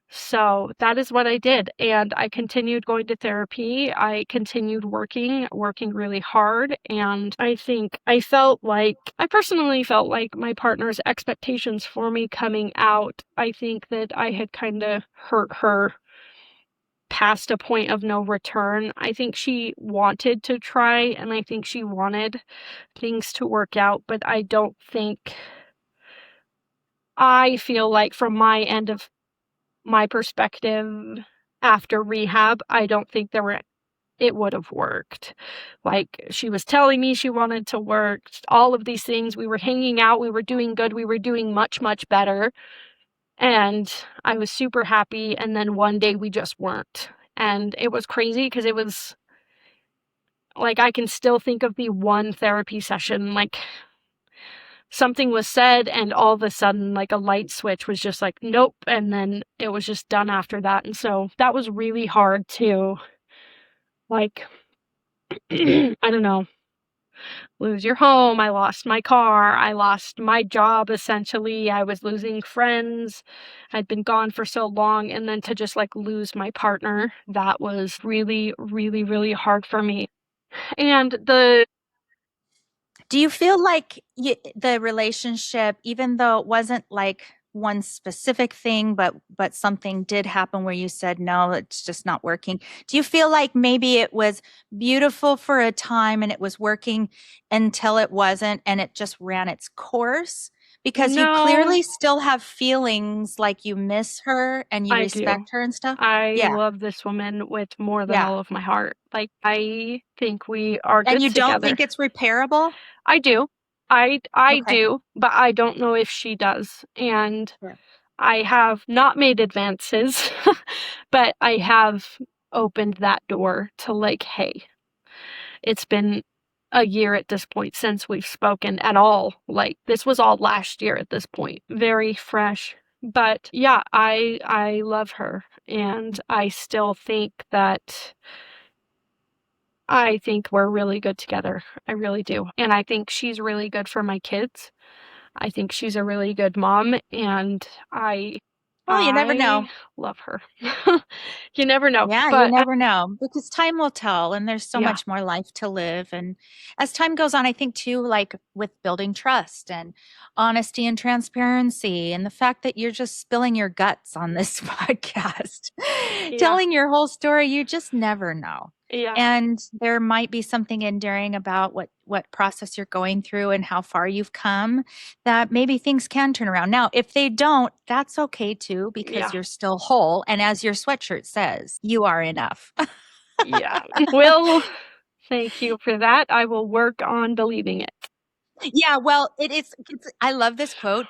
So that is what I did. And I continued going to therapy. I continued working really hard. And I personally felt like my partner's expectations for me coming out, I think that I had kind of hurt her past a point of no return. I think she wanted to try, and I think she wanted things to work out, but I feel like from my end of my perspective after rehab, I don't think it would have worked. Like, she was telling me she wanted to work, all of these things. We were hanging out, we were doing good, we were doing much, much better. And I was super happy. And then one day we just weren't. And it was crazy because it was like, I can still think of the one therapy session, like, something was said and all of a sudden, like, a light switch was just like, nope. And then it was just done after that. And so that was really hard to, like, I don't know, lose your home. I lost my car. I lost my job, essentially. I was losing friends. I'd been gone for so long. And then to just like lose my partner, that was really, really, really hard for me. And Do you feel like the relationship, even though it wasn't like one specific thing, but something did happen where you said, no, it's just not working. Do you feel like maybe it was beautiful for a time and it was working until it wasn't and it just ran its course? Because you no, clearly still have feelings like you miss her and you I do. respect her and stuff. I Yeah. love this woman with more than Yeah. all of my heart. Like, I think we are And good you don't together. think it's repairable? I do. I Okay. do, but I don't know if she does. And Sure. I have not made advances, but I have opened that door to like, hey, it's been a year at this point since we've spoken at all. Like, this was all last year at this point. Very fresh. But yeah, I love her, and I think we're really good together. I really do. And I think she's really good for my kids. I think she's a really good mom, and Well, you never know. I love her. You never know. Yeah, you But never know because time will tell and there's so yeah, much more life to live. And as time goes on, I think too, like with building trust and honesty and transparency, and the fact that you're just spilling your guts on this podcast, yeah, telling your whole story, you just never know. yeah, And there might be something endearing about what process you're going through and how far you've come that maybe things can turn around. Now, if they don't, that's okay too, because yeah, you're still whole. And as your sweatshirt says, you are enough. yeah. Well, thank you for that. I will work on believing it. Yeah, well, I love this quote.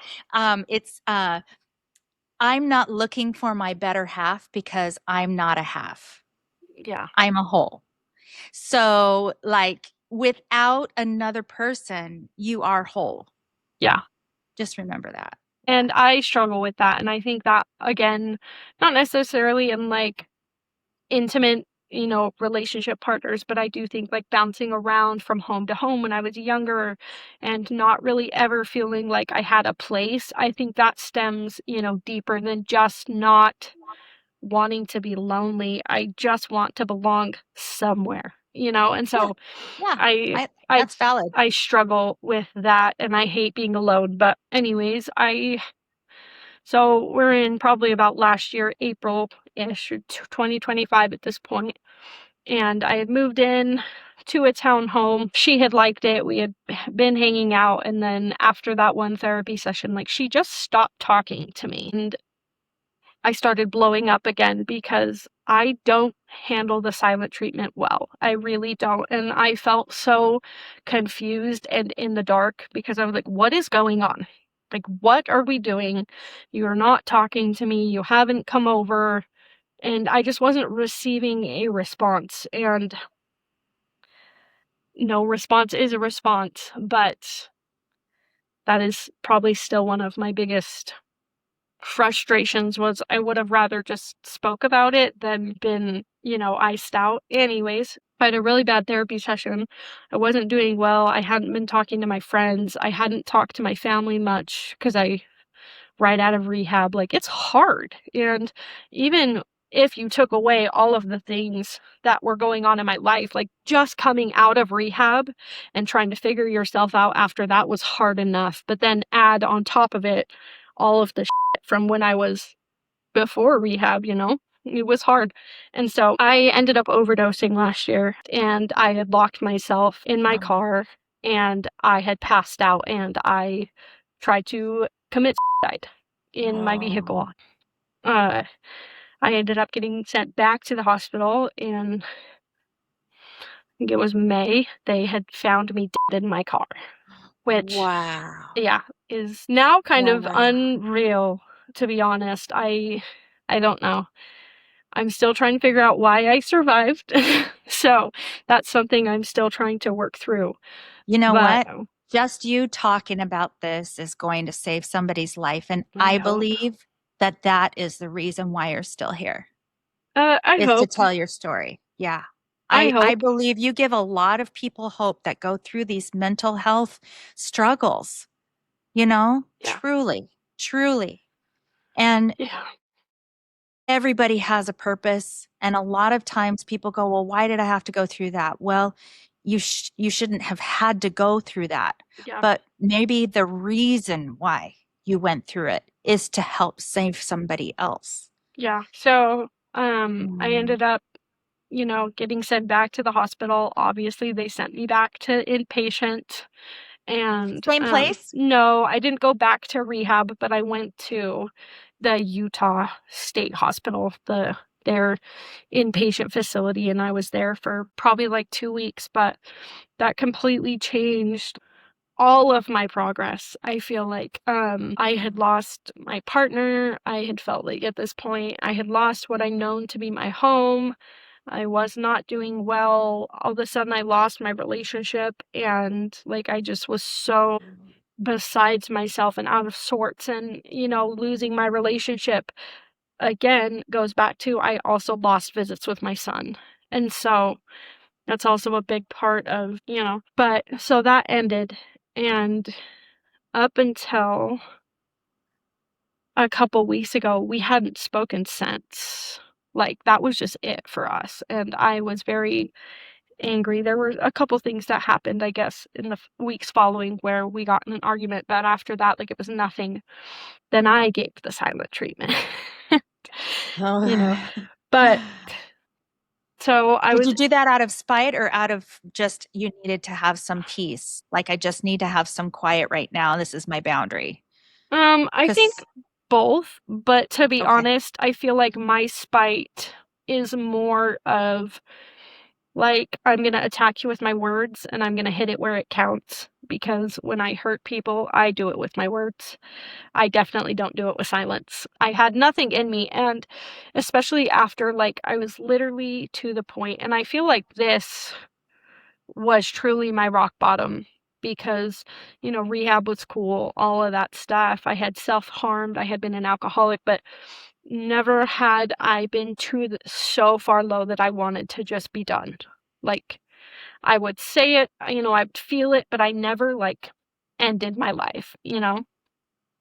It's I'm not looking for my better half because I'm not a half. Yeah, I'm a whole. So, like, without another person, you are whole. yeah. Just remember that. Yeah. And I struggle with that. And I think that, again, not necessarily in like intimate, relationship partners, but I do think like bouncing around from home to home when I was younger and not really ever feeling like I had a place. I think that stems, deeper than just not wanting to be lonely. I just want to belong somewhere, and Yeah. so Yeah. I I I That's valid. I struggle with that, and I hate being alone. But anyways, so we're in probably about last year, April-ish, or 2025 at this point, and I had moved in to a townhome. She had liked it. We had been hanging out, and then after that one therapy session, like, she just stopped talking to me, and I started blowing up again because I don't handle the silent treatment well. I really don't. And I felt so confused and in the dark because I was like, what is going on? Like, what are we doing? You're not talking to me. You haven't come over. And I just wasn't receiving a response. And no response is a response, but that is probably still one of my biggest frustrations. Was I would have rather just spoke about it than been, iced out. Anyways, I had a really bad therapy session. I wasn't doing well. I hadn't been talking to my friends. I hadn't talked to my family much because I right out of rehab, like it's hard. And even if you took away all of the things that were going on in my life, like just coming out of rehab and trying to figure yourself out after that was hard enough. But then add on top of it all of the shit from when I was before rehab, it was hard. And so I ended up overdosing last year, and I had locked myself in my car, and I had passed out, and I tried to commit suicide in my vehicle. Uh, I ended up getting sent back to the hospital, and I think it was May. They had found me dead in my car, which, Wow. yeah, is now kind of Wow. unreal, to be honest. I don't know. I'm still trying to figure out why I survived. So that's something I'm still trying to work through. You know But what? Just you talking about this is going to save somebody's life. And I I hope. believe that that is the reason why you're still here, I is to hope. tell your story. Yeah. I I hope. believe you give a lot of people hope that go through these mental health struggles, Yeah. truly, truly. And Yeah. everybody has a purpose. And a lot of times people go, well, why did I have to go through that? Well, you shouldn't have had to go through that. Yeah. But maybe the reason why you went through it is to help save somebody else. Yeah. So I Mm. ended up, getting sent back to the hospital. Obviously, they sent me back to inpatient. And Same place? no, I didn't go back to rehab, but I went to the Utah State Hospital, their inpatient facility, and I was there for probably like 2 weeks. But that completely changed all of my progress. I feel like I had lost my partner. I had felt like at this point I had lost what I known to be my home. I was not doing well. All of a sudden I lost my relationship, and like I just was so besides myself and out of sorts. And losing my relationship again goes back to I also lost visits with my son. And so that's also a big part of, but so that ended. And up until a couple weeks ago, we hadn't spoken since. Like, that was just it for us. And I was very angry. There were a couple things that happened, I guess, in the weeks following where we got in an argument, but after that, like, it was nothing. Then I gave the silent treatment. you know, Oh. but so I Did was, you do that out of spite or out of just you needed to have some peace? Like, I just need to have some quiet right now. This is my boundary. I think Because, both, but to be okay. honest, I feel like my spite is more of like I'm gonna attack you with my words and I'm gonna hit it where it counts because when I hurt people, I do it with my words. I definitely don't do it with silence. I had nothing in me, and especially after like I was literally to the point, and I feel like this was truly my rock bottom because, rehab was cool, all of that stuff. I had self-harmed, I had been an alcoholic, but never had I been so far low that I wanted to just be done. Like, I would say it, I'd feel it, but I never like ended my life.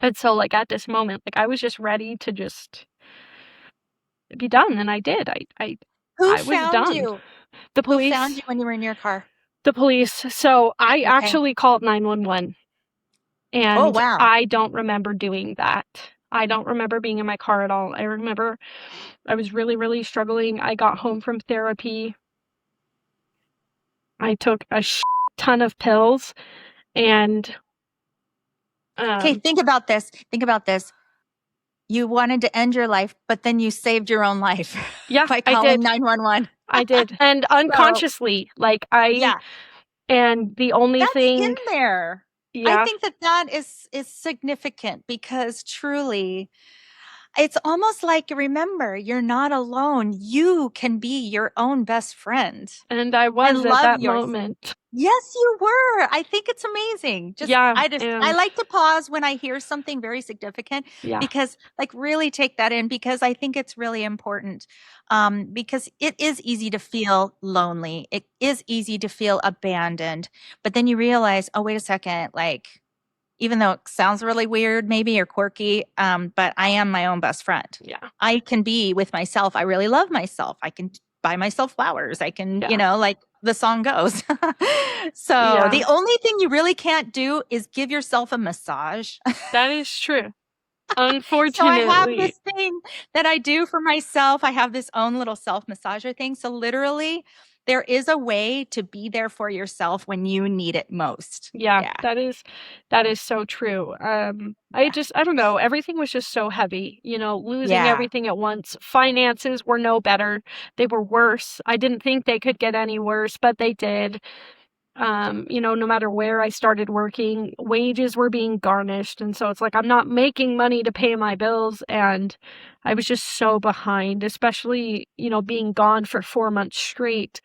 And so like at this moment, like I was just ready to just be done, and I did. Who I was found done. you? The Who found police, you when you were in your car? the police. So I Okay. actually called 911. Oh, And wow. I don't remember doing that. I don't remember being in my car at all. I remember I was really, really struggling. I got home from therapy. I took a ton of pills, and Okay, um, think about this. Think about this. You wanted to end your life, but then you saved your own life yeah, by I calling did. 911. I did. And So, unconsciously, like yeah, and the only that's in thing, there. I yeah, think that that is significant because truly It's almost like, remember, you're not alone. You can be your own best friend And I and was at love that yourself. moment. Yes, you were. I think it's amazing. Yeah, I and like to pause when I hear something very significant, yeah, because like really take that in, because I think it's really important. Because it is easy to feel lonely. It is easy to feel abandoned, but then you realize, oh, wait a second, like, even though it sounds really weird maybe or quirky, but I am my own best friend. yeah, I can be with myself. I really love myself. I can buy myself flowers. I can, yeah, like the song goes. So yeah. the only thing you really can't do is give yourself a massage. That is true. So I have Unfortunately, this thing that I do for myself. I have this own little self massager thing. So literally, there is a way to be there for yourself when you need it most. yeah, Yeah. that is so true. Yeah. I don't know, everything was just so heavy, losing Yeah. everything at once. Finances were no better. They were worse. I didn't think they could get any worse, but they did. No matter where I started working, wages were being garnished. And so it's like I'm not making money to pay my bills. And I was just so behind, especially, being gone for 4 months straight.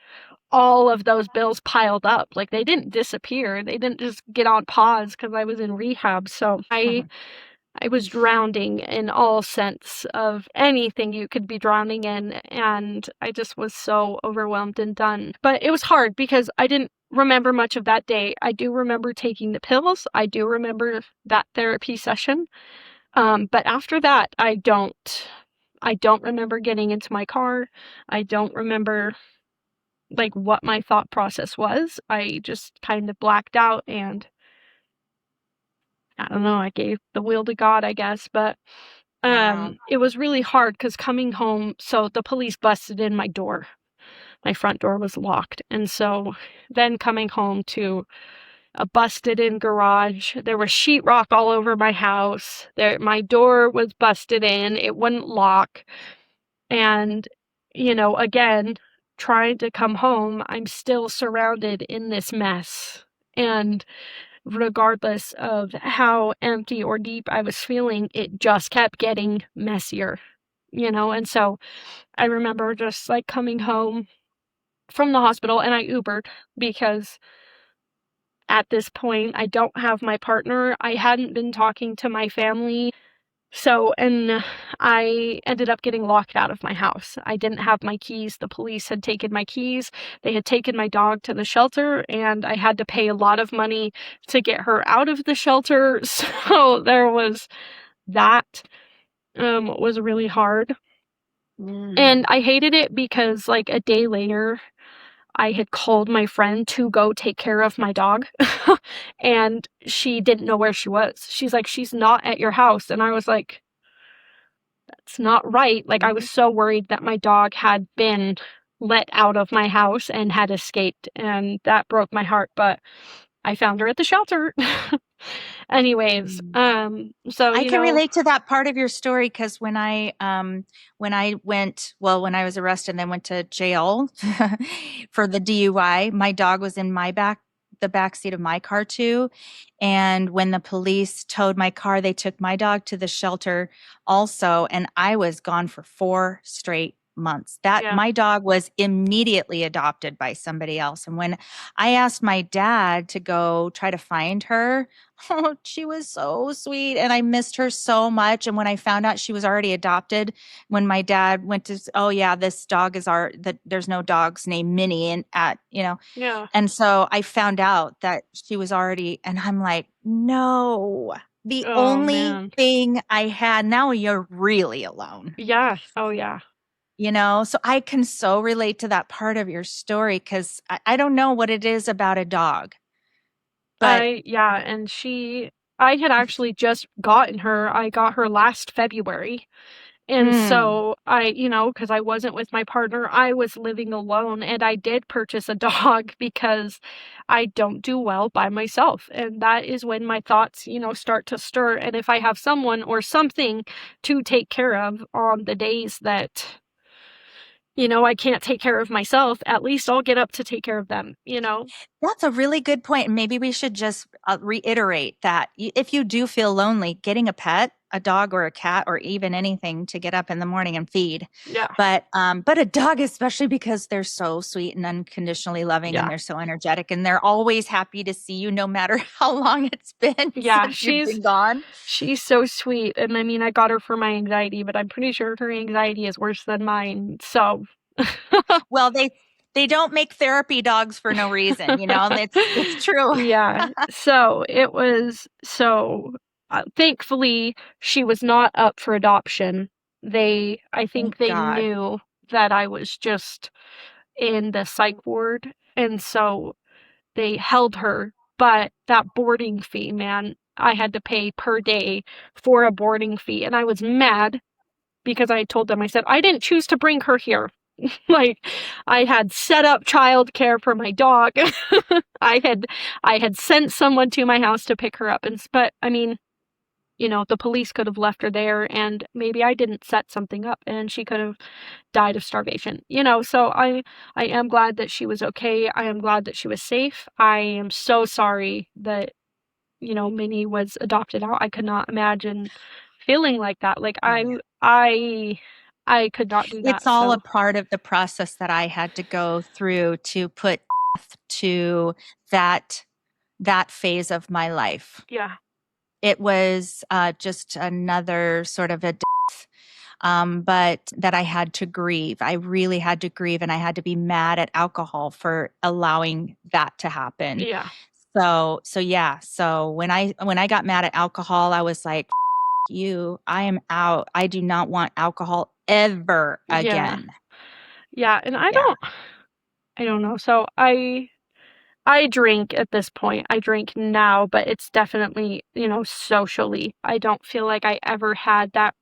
All of those bills piled up. Like they didn't disappear. They didn't just get on pause because I was in rehab. So I was drowning in all sense of anything you could be drowning in, and I just was so overwhelmed and done. But it was hard because I didn't remember much of that day. I do remember taking the pills. I do remember that therapy session. But after that, I don't. I don't remember getting into my car. I don't remember like what my thought process was. I just kind of blacked out and I don't know, I gave the wheel to God, I guess, but Wow. it was really hard because coming home, so the police busted in my door. My front door was locked. And so then coming home to a busted in garage, there was sheetrock all over my house. My door was busted in, it wouldn't lock. And, again, trying to come home, I'm still surrounded in this mess. And regardless of how empty or deep I was feeling, it just kept getting messier, and so I remember just like coming home from the hospital and I Ubered because at this point I don't have my partner. I hadn't been talking to my family. So, and I ended up getting locked out of my house. I didn't have my keys. The police had taken my keys. They had taken my dog to the shelter, and I had to pay a lot of money to get her out of the shelter. So there was that, was really hard. And I hated it because, like, a day later, I had called my friend to go take care of my dog, and she didn't know where she was. She's like, she's not at your house. And I was like, it's not right. Like, I was so worried that my dog had been let out of my house and had escaped, and that broke my heart, but I found her at the shelter. Anyways, so, I can relate to that part of your story, because when I went, well, when I was arrested and then went to jail for the DUI, my dog was in the back seat of my car too. And when the police towed my car, they took my dog to the shelter also, and I was gone for 4 straight months. That yeah, my dog was immediately adopted by somebody else. And when I asked my dad to go try to find her, oh, she was so sweet and I missed her so much. And when I found out she was already adopted, when my dad went to, oh yeah, this dog is there's no dogs named Minnie yeah. and so I found out that she was already, and I'm like, no, the Oh, only man. thing I had, now you're really alone. Yeah. Oh, yeah. So I can so relate to that part of your story, because I don't know what it is about a dog, but Yeah, and I had actually just gotten her. I got her last February. And mm, so because I wasn't with my partner, I was living alone and I did purchase a dog because I don't do well by myself. And that is when my thoughts, start to stir. And if I have someone or something to take care of on the days that, I can't take care of myself, at least I'll get up to take care of them. that's a really good point. Maybe we should just reiterate that if you do feel lonely, getting a pet a dog or a cat or even anything to get up in the morning and feed. Yeah. But a dog, especially because they're so sweet and unconditionally loving and Yeah. they're so energetic and they're always happy to see you no matter how long it's been Yeah, since you've been gone. she's so sweet. And I mean, I got her for my anxiety, but I'm pretty sure her anxiety is worse than mine. So Well, they don't make therapy dogs for no reason, you know. It's true. yeah. So it was thankfully she was not up for adoption. I think Thank they God. knew that I was just in the psych ward, and so they held her. But that boarding fee, man, I had to pay per day for a boarding fee, and I was mad because I told them, I said, I didn't choose to bring her here. Like, I had set up childcare for my dog. I had sent someone to my house to pick her up, but I mean, the police could have left her there, and maybe I didn't set something up, and she could have died of starvation. So I am glad that she was okay. I am glad that she was safe. I am so sorry that Minnie was adopted out. I could not imagine feeling like that. Like Oh yeah. I could not do It's that. all a So part of the process that I had to go through to put to that phase of my life. yeah, It was just another sort of a death, but that I had to grieve. I really had to grieve, and I had to be mad at alcohol for allowing that to happen. yeah, So yeah. So when I got mad at alcohol, I was like, you, I am out. I do not want alcohol ever yeah, again. yeah. And Yeah. I don't know. So I drink at this point. I drink now, but it's definitely, socially. I don't feel like I ever had that.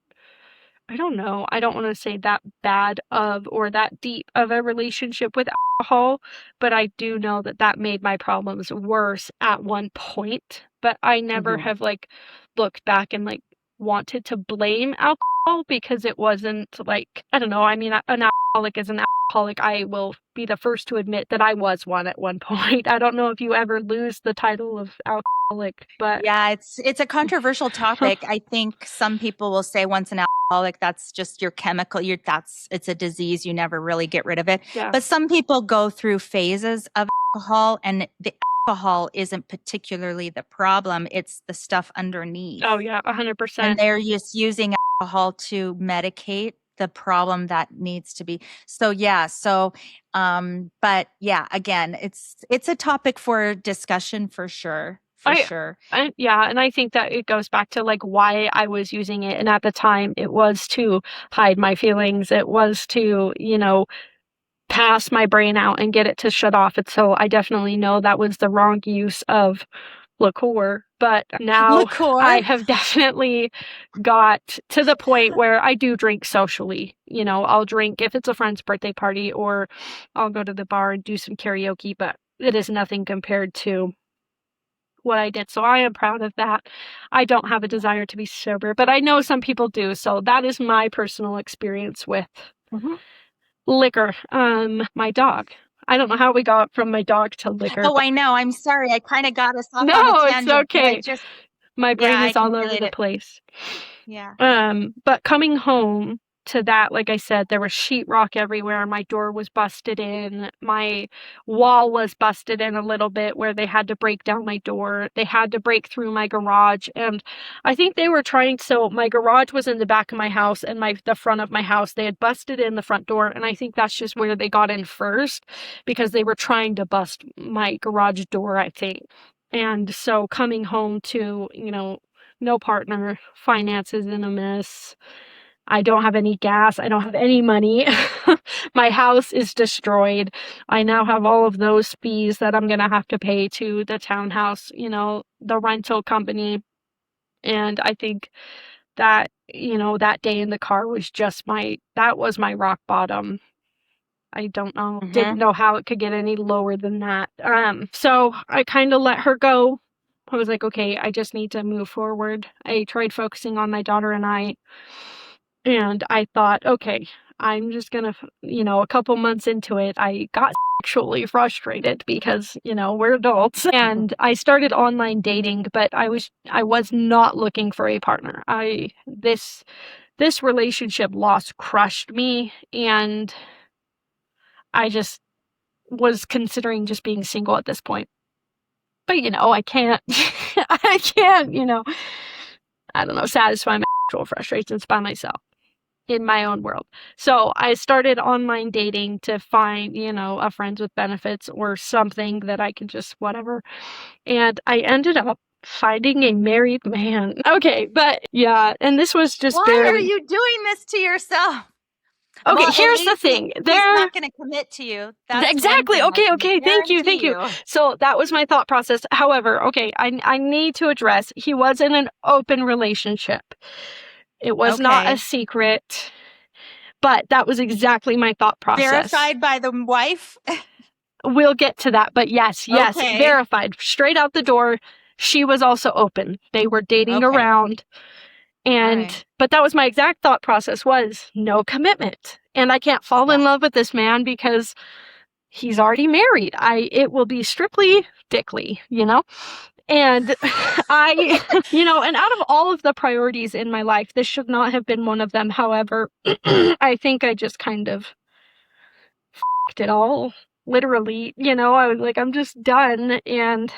I don't know. I don't want to say that bad of or that deep of a relationship with alcohol, but I do know that that made my problems worse at one point. But I never Mhm. have like looked back and like wanted to blame alcohol because it wasn't like, I don't know. I mean, an alcoholic is an alcoholic. I will be the first to admit that I was one at one point. I don't know if you ever lose the title of alcoholic, but Yeah, it's a controversial topic. I think some people will say once an alcoholic, that's just your chemical. It's a disease. You never really get rid of it. yeah. But some people go through phases of alcohol, and the alcohol isn't particularly the problem. It's the stuff underneath. Oh yeah, And 100%. they're just using alcohol to medicate the problem that needs to be. So yeah, but yeah, again, it's a topic for discussion for sure, for I, sure. yeah, and I think that it goes back to like why I was using it. And at the time, it was to hide my feelings. It was to, pass my brain out and get it to shut off. And so I definitely know that was the wrong use of liqueur. But now I Liqueur. have definitely got to the point where I do drink socially. I'll drink if it's a friend's birthday party or I'll go to the bar and do some karaoke, but it is nothing compared to what I did. So I am proud of that. I don't have a desire to be sober, but I know some people do. So that is my personal experience with Mhm. liquor. My dog. I don't know how we got from my dog to liquor, Oh, but I know. I'm sorry. I kind of got us off on a no, it's tangent, but okay. My yeah, brain I is can all over relate the it. place. Yeah. But coming home to that, like I said, there was sheetrock everywhere. My door was busted in. My wall was busted in a little bit where they had to break down my door. They had to break through my garage. And I think they were so my garage was in the back of my house and the front of my house. They had busted in the front door. And I think that's just where they got in first because they were trying to bust my garage door, I think. And so coming home to, no partner, finances in a mess. I don't have any gas. I don't have any money. My house is destroyed. I now have all of those fees that I'm going to have to pay to the townhouse, the rental company. And I think that, that day in the car was that was my rock bottom. I don't know, didn't Hmm. know how it could get any lower than that. So I kind of let her go. I was like, okay, I just need to move forward. I tried focusing on my daughter and I thought, okay, I'm just gonna, a couple months into it, I got actually frustrated because, we're adults. And I started online dating, but I was not looking for a partner. This relationship loss crushed me, and I just was considering just being single at this point. But I can't I can't, I don't know, satisfy my actual frustrations by myself in my own world. So I started online dating to find, a friends with benefits or something that I can just whatever. And I ended up finding a married man. Okay, but yeah, and this was just Why barely. are you doing this to yourself? Okay, Well, here's the thing. He's not going to commit to you. That's exactly. one thing Okay. Thank you. So that was my thought process. However, okay, I need to address he was in an open relationship. It was not a secret, but that was exactly my thought process. Verified by the wife? We'll get to that, but yes, verified. Straight out the door. She was also open. They were dating around. And but that was my exact thought process, was no commitment. And I can't fall in love with this man because he's already married. It will be strictly dickly, And and out of all of the priorities in my life, this should not have been one of them. However, I think I just kind of f***ed it all. Literally, I was like, I'm just done. And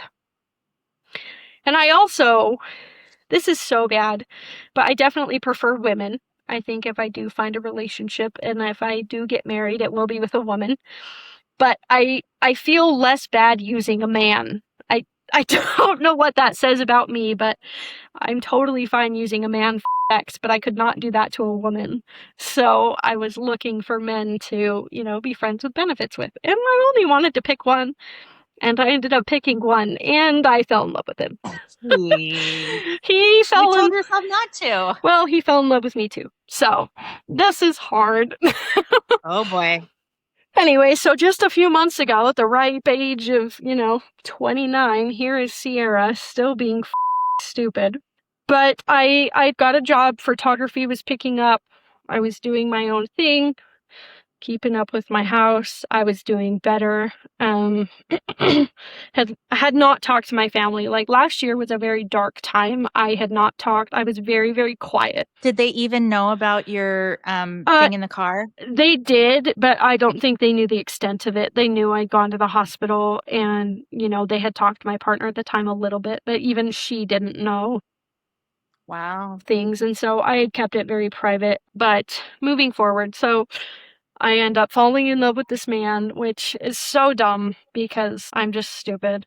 I also, this is so bad, but I definitely prefer women. I think if I do find a relationship and if I do get married, it will be with a woman. But I feel less bad using a man. I don't know what that says about me, but I'm totally fine using a man for sex, but I could not do that to a woman. So I was looking for men to, be friends with benefits with. And I only wanted to pick one. And I ended up picking one, and I fell in love with him. You told yourself not to. Well, he fell in love with me too. So this is hard. Oh boy. Anyway, so just a few months ago, at the ripe age of, 29, here is Cierra, still being stupid. But I got a job. Photography was picking up. I was doing my own thing, keeping up with my house. I was doing better. Had not talked to my family. Like, last year was a very dark time. I had not talked. I was very, very quiet. Did they even know about your thing in the car? They did, but I don't think they knew the extent of it. They knew I'd gone to the hospital, and, they had talked to my partner at the time a little bit, but even she didn't know. Wow. Things. And so I had kept it very private. But moving forward, so I end up falling in love with this man, which is so dumb because I'm just stupid.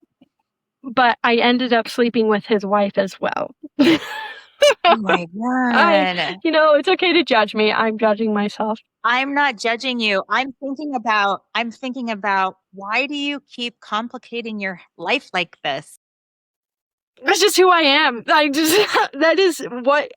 But I ended up sleeping with his wife as well. Oh my God. It's okay to judge me. I'm judging myself. I'm not judging you. I'm thinking about why do you keep complicating your life like this? That's just who I am. That is what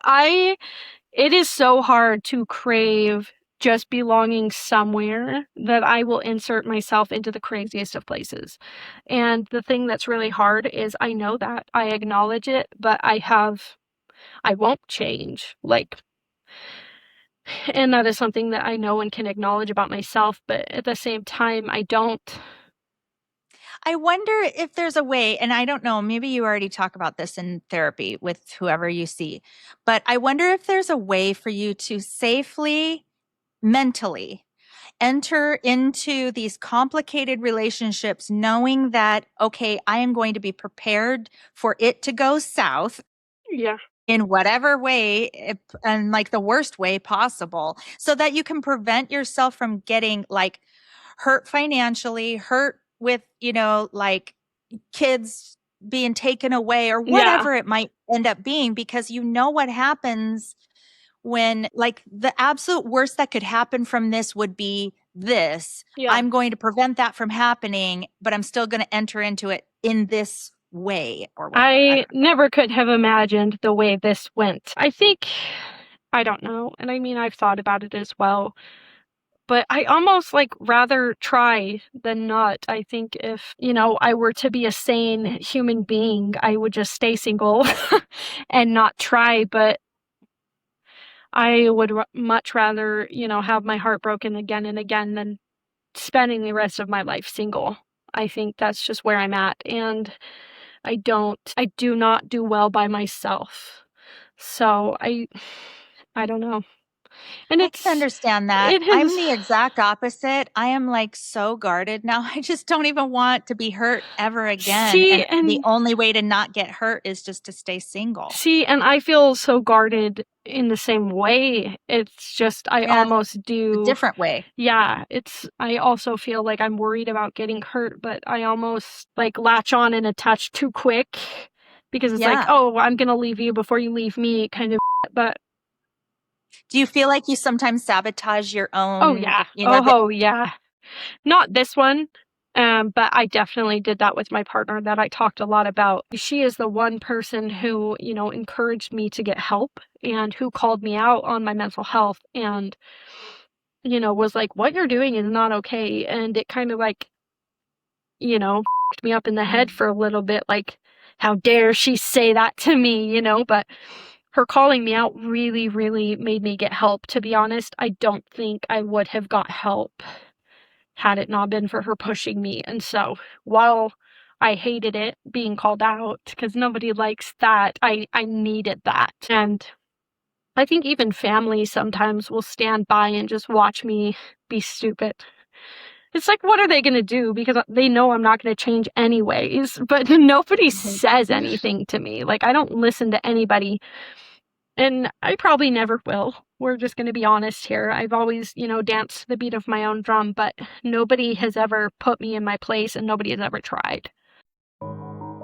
it is so hard to crave just belonging somewhere that I will insert myself into the craziest of places. And the thing that's really hard is I know that. I acknowledge it, but I won't change. And that is something that I know and can acknowledge about myself, but at the same time, I don't. I wonder if there's a way, and I don't know, maybe you already talk about this in therapy with whoever you see, but I wonder if there's a way for you to safely, mentally enter into these complicated relationships, knowing that, okay, I am going to be prepared for it to go south. Yeah. In whatever way, and like the worst way possible, so that you can prevent yourself from getting like hurt financially, hurt with, like kids being taken away or whatever it might end up being, because what happens when, like, the absolute worst that could happen from this would be this. Yeah. I'm going to prevent that from happening, but I'm still going to enter into it in this way or whatever. I never could have imagined the way this went. I don't know. And I mean, I've thought about it as well. But I almost rather try than not. I think if, I were to be a sane human being, I would just stay single and not try. But I would much rather, have my heart broken again and again than spending the rest of my life single. I think that's just where I'm at. And I do not do well by myself. So I don't know. And I can understand that. it I'm has, the exact opposite. I am like so guarded now. I just don't even want to be hurt ever again. see, And the and only way to not get hurt is just to stay single. See, and I feel so guarded in the same way. It's just, I Yeah, almost a do. different way. Yeah, I also feel like I'm worried about getting hurt, but I almost like latch on and attach too quick because it's like, Yeah. oh, I'm going to leave you before you leave me kind of. But Do you feel like you sometimes sabotage your oh, own, yeah. you know, Oh, yeah. Not this one. But I definitely did that with my partner that I talked a lot about. She is the one person who, encouraged me to get help and who called me out on my mental health and, was like, what you're doing is not okay. And it kind of like, f***ed me up in the head for a little bit. Like, how dare she say that to me, but her calling me out really, really made me get help. To be honest, I don't think I would have got help had it not been for her pushing me. And so while I hated it being called out because nobody likes that, I needed that. And I think even family sometimes will stand by and just watch me be stupid. It's like, what are they going to do? Because they know I'm not going to change anyways. But nobody says anything to me. Like, I don't listen to anybody. And I probably never will. We're just going to be honest here. I've always, danced to the beat of my own drum, but nobody has ever put me in my place and nobody has ever tried.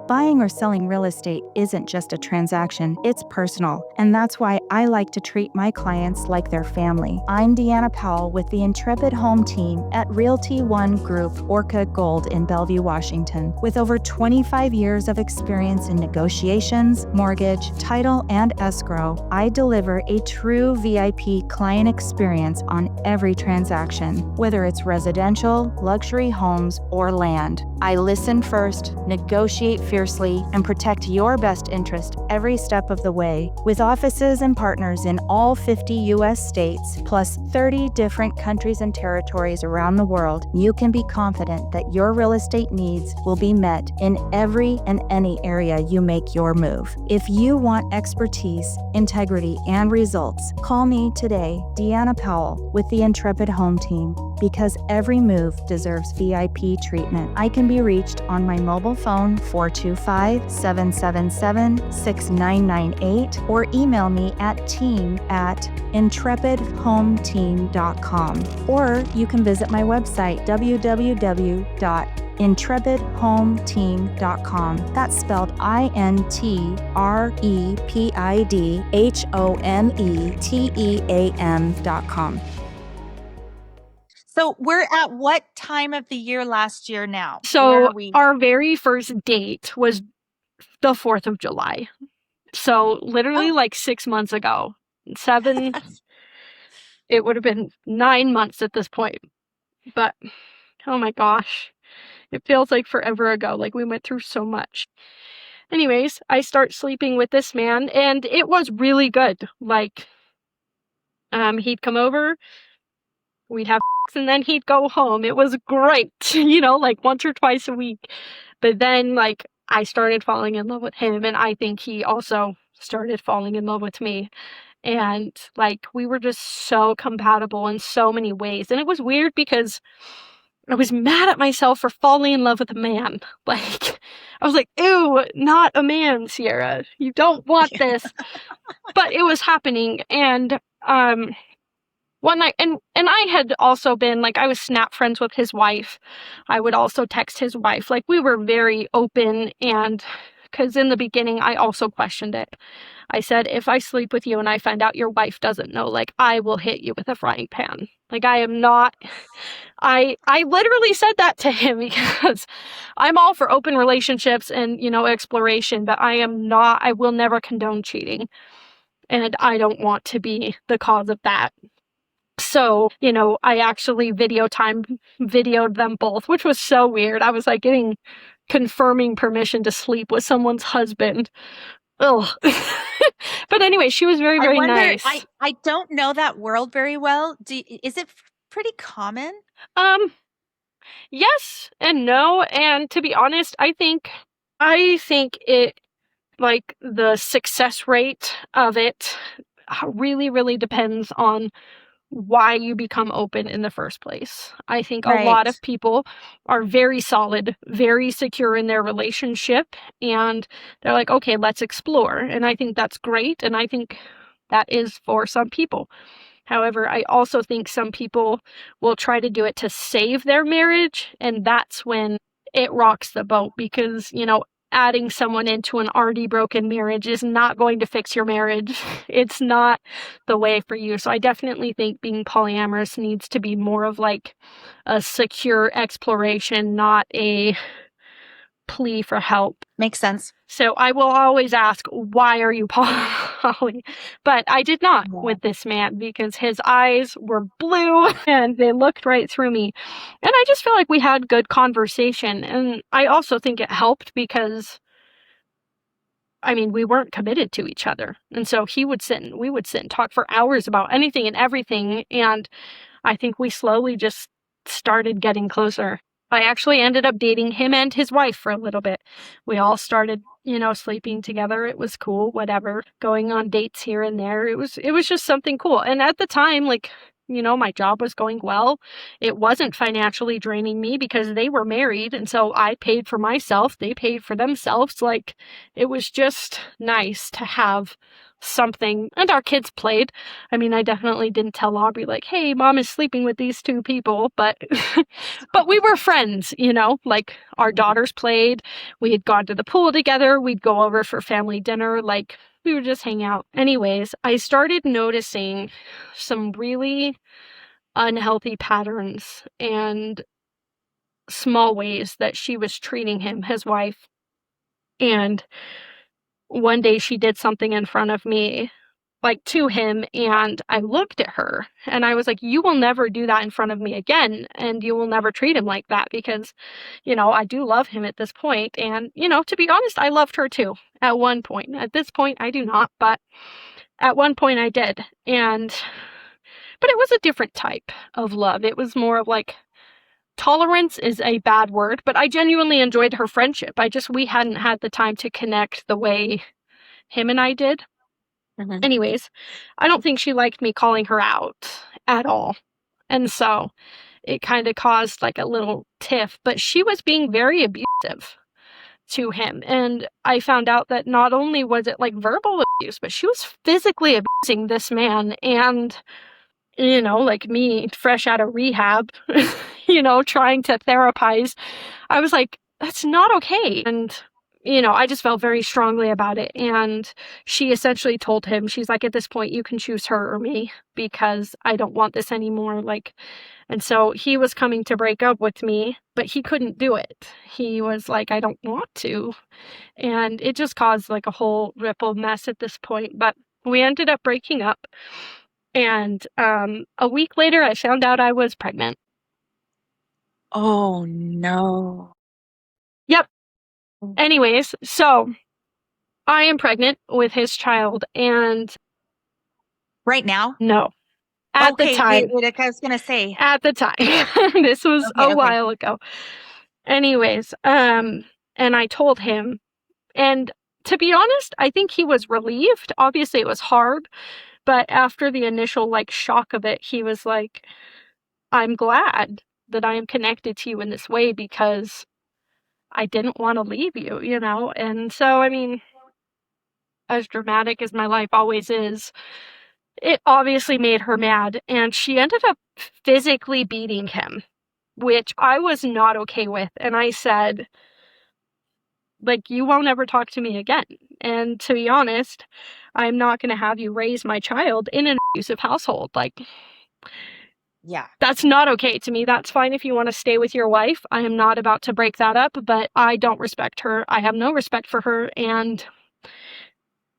Buying or selling real estate isn't just a transaction, it's personal, and that's why I like to treat my clients like their family. I'm Deanna Powell with the Intrepid Home Team at Realty One Group, Orca Gold in Bellevue, Washington. With over 25 years of experience in negotiations, mortgage, title, and escrow, I deliver a true VIP client experience on every transaction, whether it's residential, luxury homes, or land. I listen first, negotiate fiercely, and protect your best interest every step of the way. With offices and partners in all 50 U.S. states, plus 30 different countries and territories around the world, you can be confident that your real estate needs will be met in every and any area you make your move. If you want expertise, integrity, and results, call me today, Deanna Powell, with the Intrepid Home Team, because every move deserves VIP treatment. I can be reached on my mobile phone 425-777-6998 or email me at team@intrepidhometeam.com. Or you can visit my website www.intrepidhometeam.com. That's spelled INTREPIDHOMETEAM.com. So we're at what time of the year last year now? Where So are we? our very first date was the 4th of July. So literally like 6 months ago. 7, it would have been 9 months at this point. But oh my gosh, it feels like forever ago. Like we went through so much. Anyways, I start sleeping with this man and it was really good. Like, he'd come over, we'd have sex, and then he'd go home. It was great, like once or twice a week. But then, like, I started falling in love with him, and I think he also started falling in love with me. And, like, we were just so compatible in so many ways. And it was weird because I was mad at myself for falling in love with a man. Like, I was like, ew, not a man, Cierra. You don't want this. But it was happening. And, one night, and I had also been, like, I was snap friends with his wife. I would also text his wife. Like, we were very open, and because in the beginning, I also questioned it. I said, if I sleep with you and I find out your wife doesn't know, like, I will hit you with a frying pan. Like, I am not, I literally said that to him because I'm all for open relationships and, exploration, but I will never condone cheating. And I don't want to be the cause of that. So, I actually videoed them both, which was so weird. I was like confirming permission to sleep with someone's husband. Ugh. But anyway, she was very, very nice. I don't know that world very well. Is it pretty common? Yes and no. And to be honest, I think it, like, the success rate of it really, really depends on why you become open in the first place. I think a lot of people are very solid, very secure in their relationship, and they're like, okay, let's explore. And I think that's great. And I think that is for some people. However, I also think some people will try to do it to save their marriage, and that's when it rocks the boat because, adding someone into an already broken marriage is not going to fix your marriage. It's not the way for you. So I definitely think being polyamorous needs to be more of like a secure exploration, not a plea for help. Makes sense. So I will always ask, why are you poly? But I did not with this man because his eyes were blue and they looked right through me. And I just feel like we had good conversation. And I also think it helped because, I mean, we weren't committed to each other. And so we would sit and talk for hours about anything and everything. And I think we slowly just started getting closer. I actually ended up dating him and his wife for a little bit. We all started, sleeping together. It was cool, whatever, going on dates here and there. It was just something cool. And at the time, like, my job was going well. It wasn't financially draining me because they were married. And so I paid for myself. They paid for themselves. Like, it was just nice to have something. And our kids played. I mean, I definitely didn't tell Aubrey, like, hey, mom is sleeping with these two people, but but we were friends, like our daughters played. We had gone to the pool together. We'd go over for family dinner. Like, we would just hang out. Anyways, I started noticing some really unhealthy patterns and small ways that she was treating him, his wife. And one day she did something in front of me, like to him, and I looked at her and I was like, you will never do that in front of me again, and you will never treat him like that because, I do love him at this point. And, to be honest, I loved her too at one point. At this point, I do not, but at one point I did. But it was a different type of love. It was more of like, tolerance is a bad word, but I genuinely enjoyed her friendship. We hadn't had the time to connect the way him and I did. Mm-hmm. Anyways, I don't think she liked me calling her out at all. And so it kind of caused like a little tiff, but she was being very abusive to him. And I found out that not only was it like verbal abuse, but she was physically abusing this man. And, like me, fresh out of rehab, trying to therapize, I was like, that's not okay. And I just felt very strongly about it. And she essentially told him, she's like, at this point, you can choose her or me because I don't want this anymore. Like, and so he was coming to break up with me, but he couldn't do it. He was like, I don't want to. And it just caused like a whole ripple mess at this point. But we ended up breaking up. And a week later, I found out I was pregnant. Oh, no. Yep. Anyways, so I am pregnant with his child, and right now? No. At the time. Wait, I was going to say. At the time. This was a while ago. Anyways, and I told him, and to be honest, I think he was relieved. Obviously, it was hard, but after the initial, like, shock of it, he was like, I'm glad that I am connected to you in this way because I didn't want to leave you, And so, I mean, as dramatic as my life always is, it obviously made her mad, and she ended up physically beating him, which I was not okay with. And I said, like, you won't ever talk to me again. And to be honest, I'm not going to have you raise my child in an abusive household. Like, yeah, that's not okay to me. That's fine if you want to stay with your wife. I am not about to break that up, but I don't respect her. I have no respect for her, and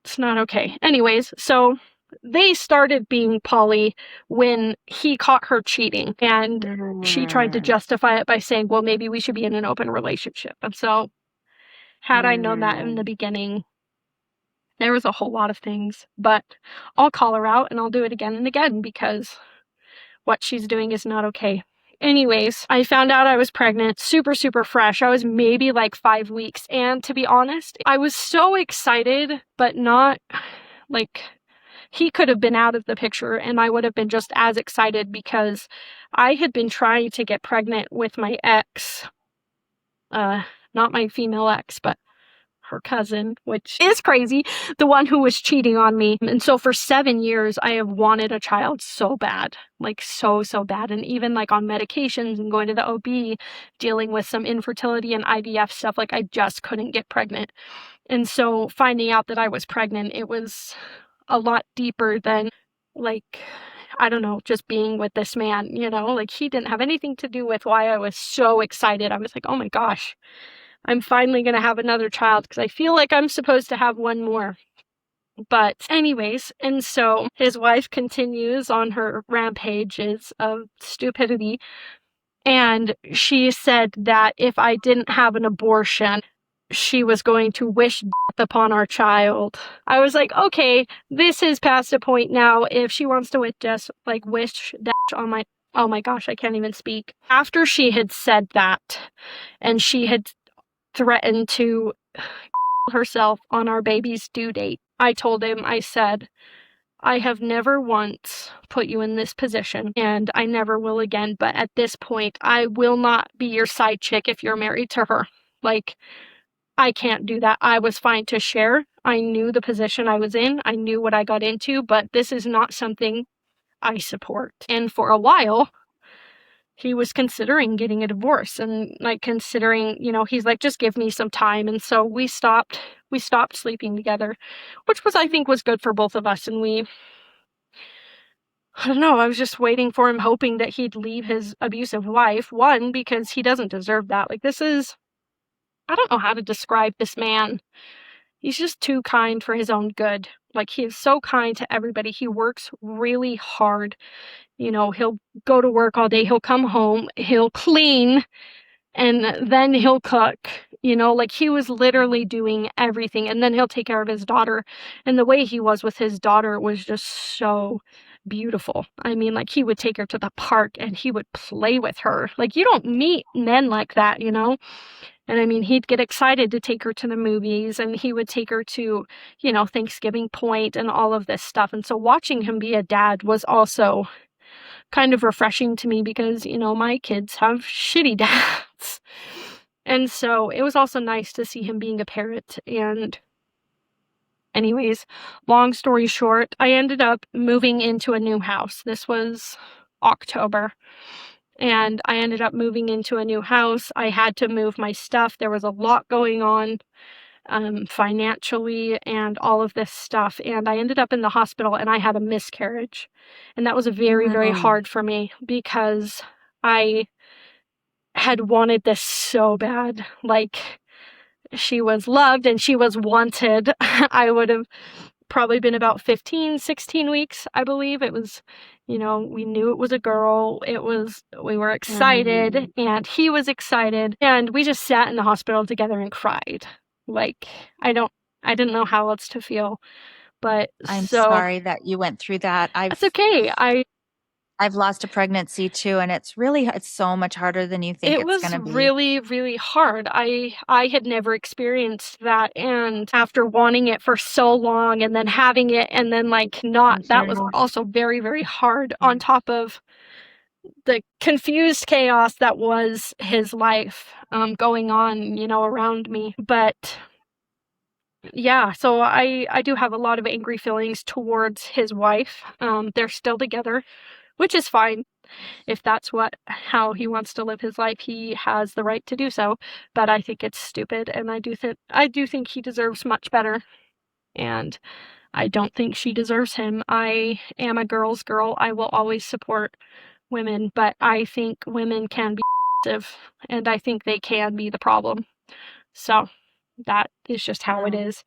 it's not okay. Anyways, so they started being poly when he caught her cheating, and she tried to justify it by saying, well, maybe we should be in an open relationship. And so had I known that in the beginning, there was a whole lot of things, but I'll call her out and I'll do it again and again because what she's doing is not okay. Anyways, I found out I was pregnant, super, super fresh. I was maybe like 5 weeks. And to be honest, I was so excited, but not like he could have been out of the picture and I would have been just as excited because I had been trying to get pregnant with my ex, not my female ex, but her cousin, which is crazy, the one who was cheating on me. And so for 7 years, I have wanted a child so bad, like so, so bad. And even like on medications and going to the OB, dealing with some infertility and IVF stuff, like I just couldn't get pregnant. And so finding out that I was pregnant, it was a lot deeper than like, I don't know, just being with this man, like he didn't have anything to do with why I was so excited. I was like, oh my gosh, I'm finally going to have another child because I feel like I'm supposed to have one more. But anyways, and so his wife continues on her rampages of stupidity. And she said that if I didn't have an abortion, she was going to wish death upon our child. I was like, okay, this is past a point now. If she wants to wish death on my, oh my gosh, I can't even speak. After she had said that, and she had threatened to herself on our baby's due date, I told him, I said, I have never once put you in this position, and I never will again, but at this point, I will not be your side chick if you're married to her. Like, I can't do that. I was fine to share. I knew the position I was in. I knew what I got into, but this is not something I support. And for a while, he was considering getting a divorce and like considering, he's like, just give me some time. And so we stopped sleeping together, which was, I think, was good for both of us. And I don't know, I was just waiting for him, hoping that he'd leave his abusive wife. One, because he doesn't deserve that. Like, I don't know how to describe this man. He's just too kind for his own good. Like, he is so kind to everybody. He works really hard. He'll go to work all day. He'll come home. He'll clean. And then he'll cook. Like he was literally doing everything. And then he'll take care of his daughter. And the way he was with his daughter was just so beautiful. I mean, like he would take her to the park and he would play with her. Like, you don't meet men like that. And I mean, he'd get excited to take her to the movies and he would take her to, Thanksgiving Point and all of this stuff. And so watching him be a dad was also kind of refreshing to me because, my kids have shitty dads. And so it was also nice to see him being a parent. And anyways, long story short, I ended up moving into a new house. This was October. And I ended up moving into a new house. I had to move my stuff. There was a lot going on financially and all of this stuff. And I ended up in the hospital and I had a miscarriage. And that was very, very hard for me because I had wanted this so bad. Like, she was loved and she was wanted. I would have probably been about 15, 16 weeks, I believe. It was, we knew it was a girl. We were excited and he was excited. And we just sat in the hospital together and cried. Like, I didn't know how else to feel. But I'm sorry that you went through that. That's okay. I've lost a pregnancy too, and it's so much harder than you think it's going to be. It was really, really hard. I had never experienced that, and after wanting it for so long and then having it and then like not, that was also very, very hard on top of the confused chaos that was his life going on, around me. But yeah, so I do have a lot of angry feelings towards his wife. They're still together, which is fine. If that's how he wants to live his life, he has the right to do so. But I think it's stupid, and I do think he deserves much better. And I don't think she deserves him. I am a girl's girl. I will always support women, but I think women can be abusive, and I think they can be the problem. So that is just how it is.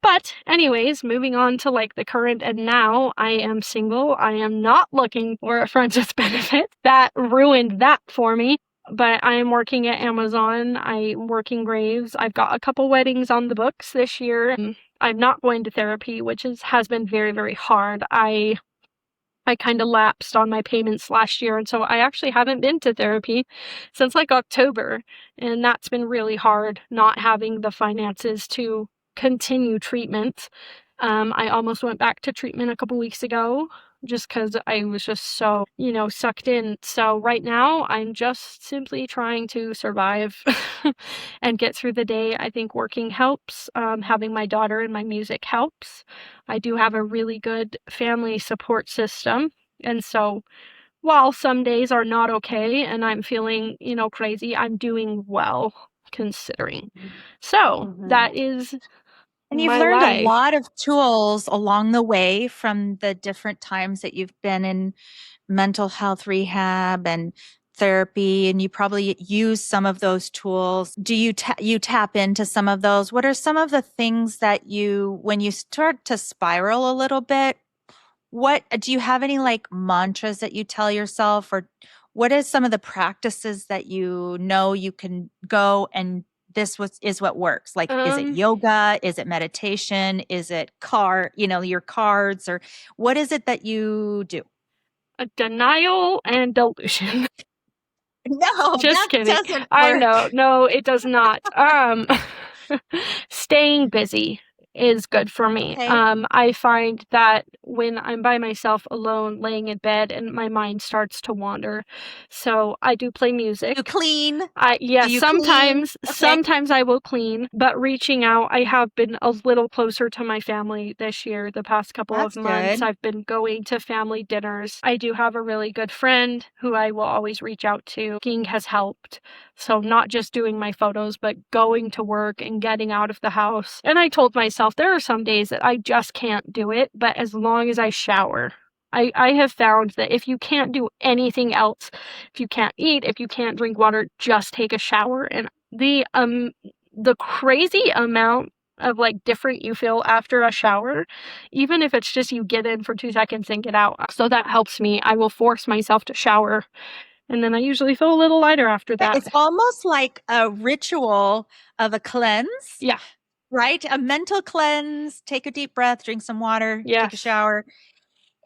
But anyways, moving on to like the current and now, I am single. I am not looking for a friends with benefits. That ruined that for me. But I am working at Amazon. I'm working Graves. I've got a couple weddings on the books this year. I'm not going to therapy, which has been very, very hard. I I kind of lapsed on my payments last year, and so I actually haven't been to therapy since like October, and that's been really hard, not having the finances to continue treatment. I almost went back to treatment a couple weeks ago just because I was just so, sucked in. So right now, I'm just simply trying to survive and get through the day. I think working helps. Having my daughter and my music helps. I do have a really good family support system. And so while some days are not okay and I'm feeling, crazy, I'm doing well considering. So that is And you've my learned a life. lot of tools along the way from the different times that you've been in mental health rehab and therapy, and you probably use some of those tools. Do you tap into some of those? What are some of the things that when you start to spiral a little bit, what do you have any like mantras that you tell yourself, or what is some of the practices that you can go and is what works? Like, is it yoga? Is it meditation? Is it your cards, or what is it that you do? A denial and delusion. No, Just that kidding. doesn't I work. know. No, it does not. Staying busy is good for me. Okay. I find that when I'm by myself alone, laying in bed, and my mind starts to wander. So I do play music. You clean? Yes, Do you clean? Okay. sometimes I will clean, but reaching out, I have been a little closer to my family this year. The past couple of That's months, good. I've been going to family dinners. I do have a really good friend who I will always reach out to. Skiing has helped. So not just doing my photos, but going to work and getting out of the house. And I told myself there are some days that I just can't do it, but as long as I shower. I have found that if you can't do anything else, if you can't eat, if you can't drink water, just take a shower. And the crazy amount of like different you feel after a shower, even if it's just you get in for 2 seconds and get out. So that helps me. I will force myself to shower, and then I usually feel a little lighter after that. It's almost like a ritual of a cleanse. Yeah. Right? A mental cleanse, take a deep breath, drink some water, take a Yes. shower.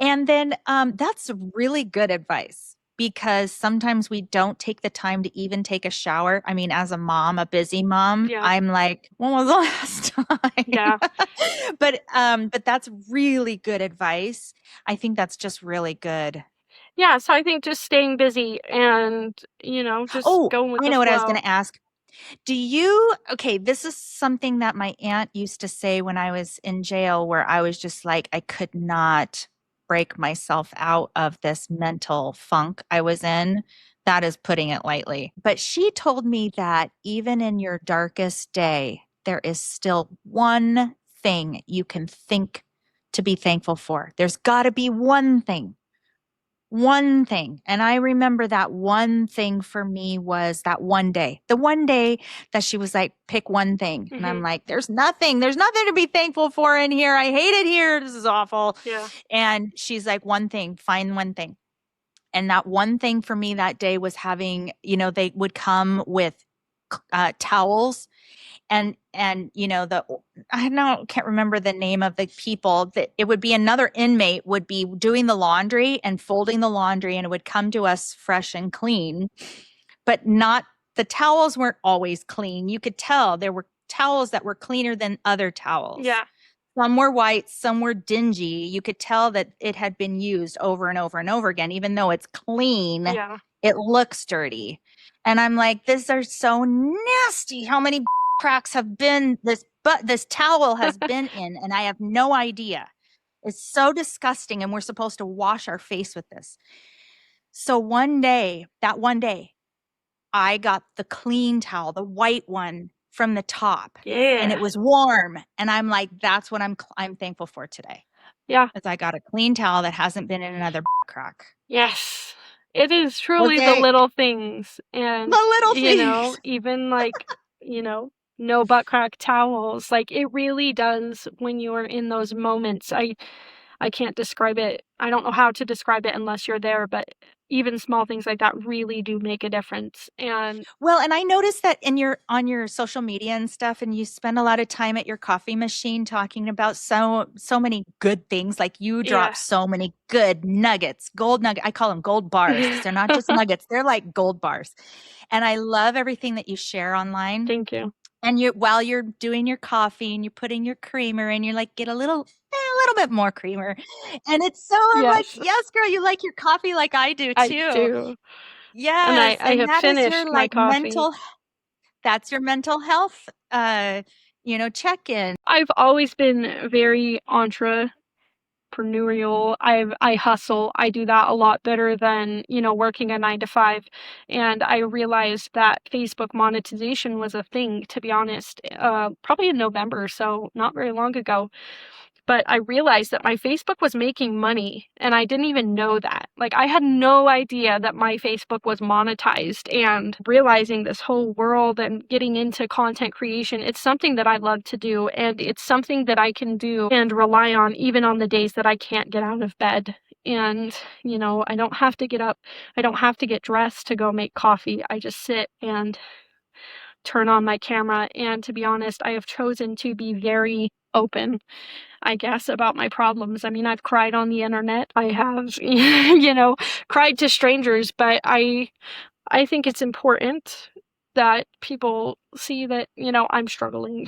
And then that's really good advice, because sometimes we don't take the time to even take a shower. I mean, as a mom, a busy mom, Yeah. I'm like, when was the last time? Yeah. But that's really good advice. I think that's just really good. Yeah, so I think just staying busy and, just Oh, going with I the know what I was flow. going to ask. Okay, this is something that my aunt used to say when I was in jail, where I was just like, I could not break myself out of this mental funk I was in. That is putting it lightly. But she told me that even in your darkest day, there is still one thing you can think to be thankful for. There's got to be one thing. One thing. And I remember that one thing for me was that one day, the one day that she was like, pick one thing. And I'm like, there's nothing to be thankful for in here. I hate it here. This is awful. Yeah. And she's like, one thing, find one thing. And that one thing for me that day was having, they would come with towels, and can't remember the name of the people, that it would be another inmate would be doing the laundry and folding the laundry, and it would come to us fresh and clean, but not the towels weren't always clean. You could tell there were towels that were cleaner than other towels. Yeah. Some were white, some were dingy. You could tell that it had been used over and over and over again. Even though it's clean, Yeah. it looks dirty. And I'm like, these are so nasty. How many cracks have been this towel has been in, and I have no idea. It's so disgusting, and we're supposed to wash our face with this. So that one day, I got the clean towel, the white one from the top. Yeah. And it was warm. And I'm like, that's what I'm thankful for today. Yeah. Is I got a clean towel that hasn't been in another crack. Yes. It is truly the Okay. little things. And, The little things. even like, no butt crack towels. Like, it really does when you're in those moments. I can't describe it. I don't know how to describe it unless you're there, but even small things like that really do make a difference. And Well, and I noticed that on your social media and stuff, and you spend a lot of time at your coffee machine talking about so many good things. Like you drop yeah. so many good nuggets, gold nugget. I call them gold bars because they're not just nuggets; they're like gold bars. And I love everything that you share online. Thank you. And while you're doing your coffee and you're putting your creamer in, you're like, get a little bit more creamer. And it's so, I'm like, Yes, yes, girl, you like your coffee like I do I too. do. And Yes. I And have that is your finished my like coffee. that's your mental health, check-in. I've always been very entrepreneurial. I hustle. I do that a lot better than, working a 9 to 5. And I realized that Facebook monetization was a thing, to be honest, probably in November, so not very long ago. But I realized that my Facebook was making money and I didn't even know that. Like, I had no idea that my Facebook was monetized, and realizing this whole world and getting into content creation, it's something that I love to do, and it's something that I can do and rely on even on the days that I can't get out of bed. And, I don't have to get up. I don't have to get dressed to go make coffee. I just sit and turn on my camera. And to be honest, I have chosen to be very open, I guess, about my problems. I mean, I've cried on the internet. I have, cried to strangers, but I think it's important that people see that, I'm struggling.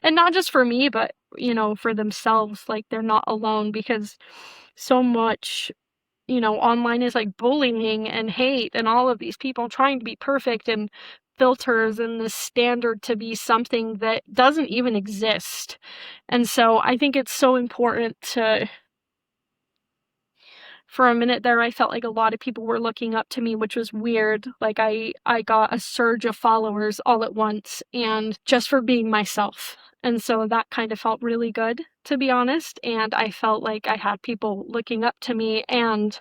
And not just for me, but, for themselves. Like, they're not alone, because so much, online is like bullying and hate and all of these people trying to be perfect, and filters and this standard to be something that doesn't even exist. And so I think it's so important to, for a minute there, I felt like a lot of people were looking up to me, which was weird. Like, I got a surge of followers all at once, and just for being myself. And so that kind of felt really good, to be honest. And I felt like I had people looking up to me, and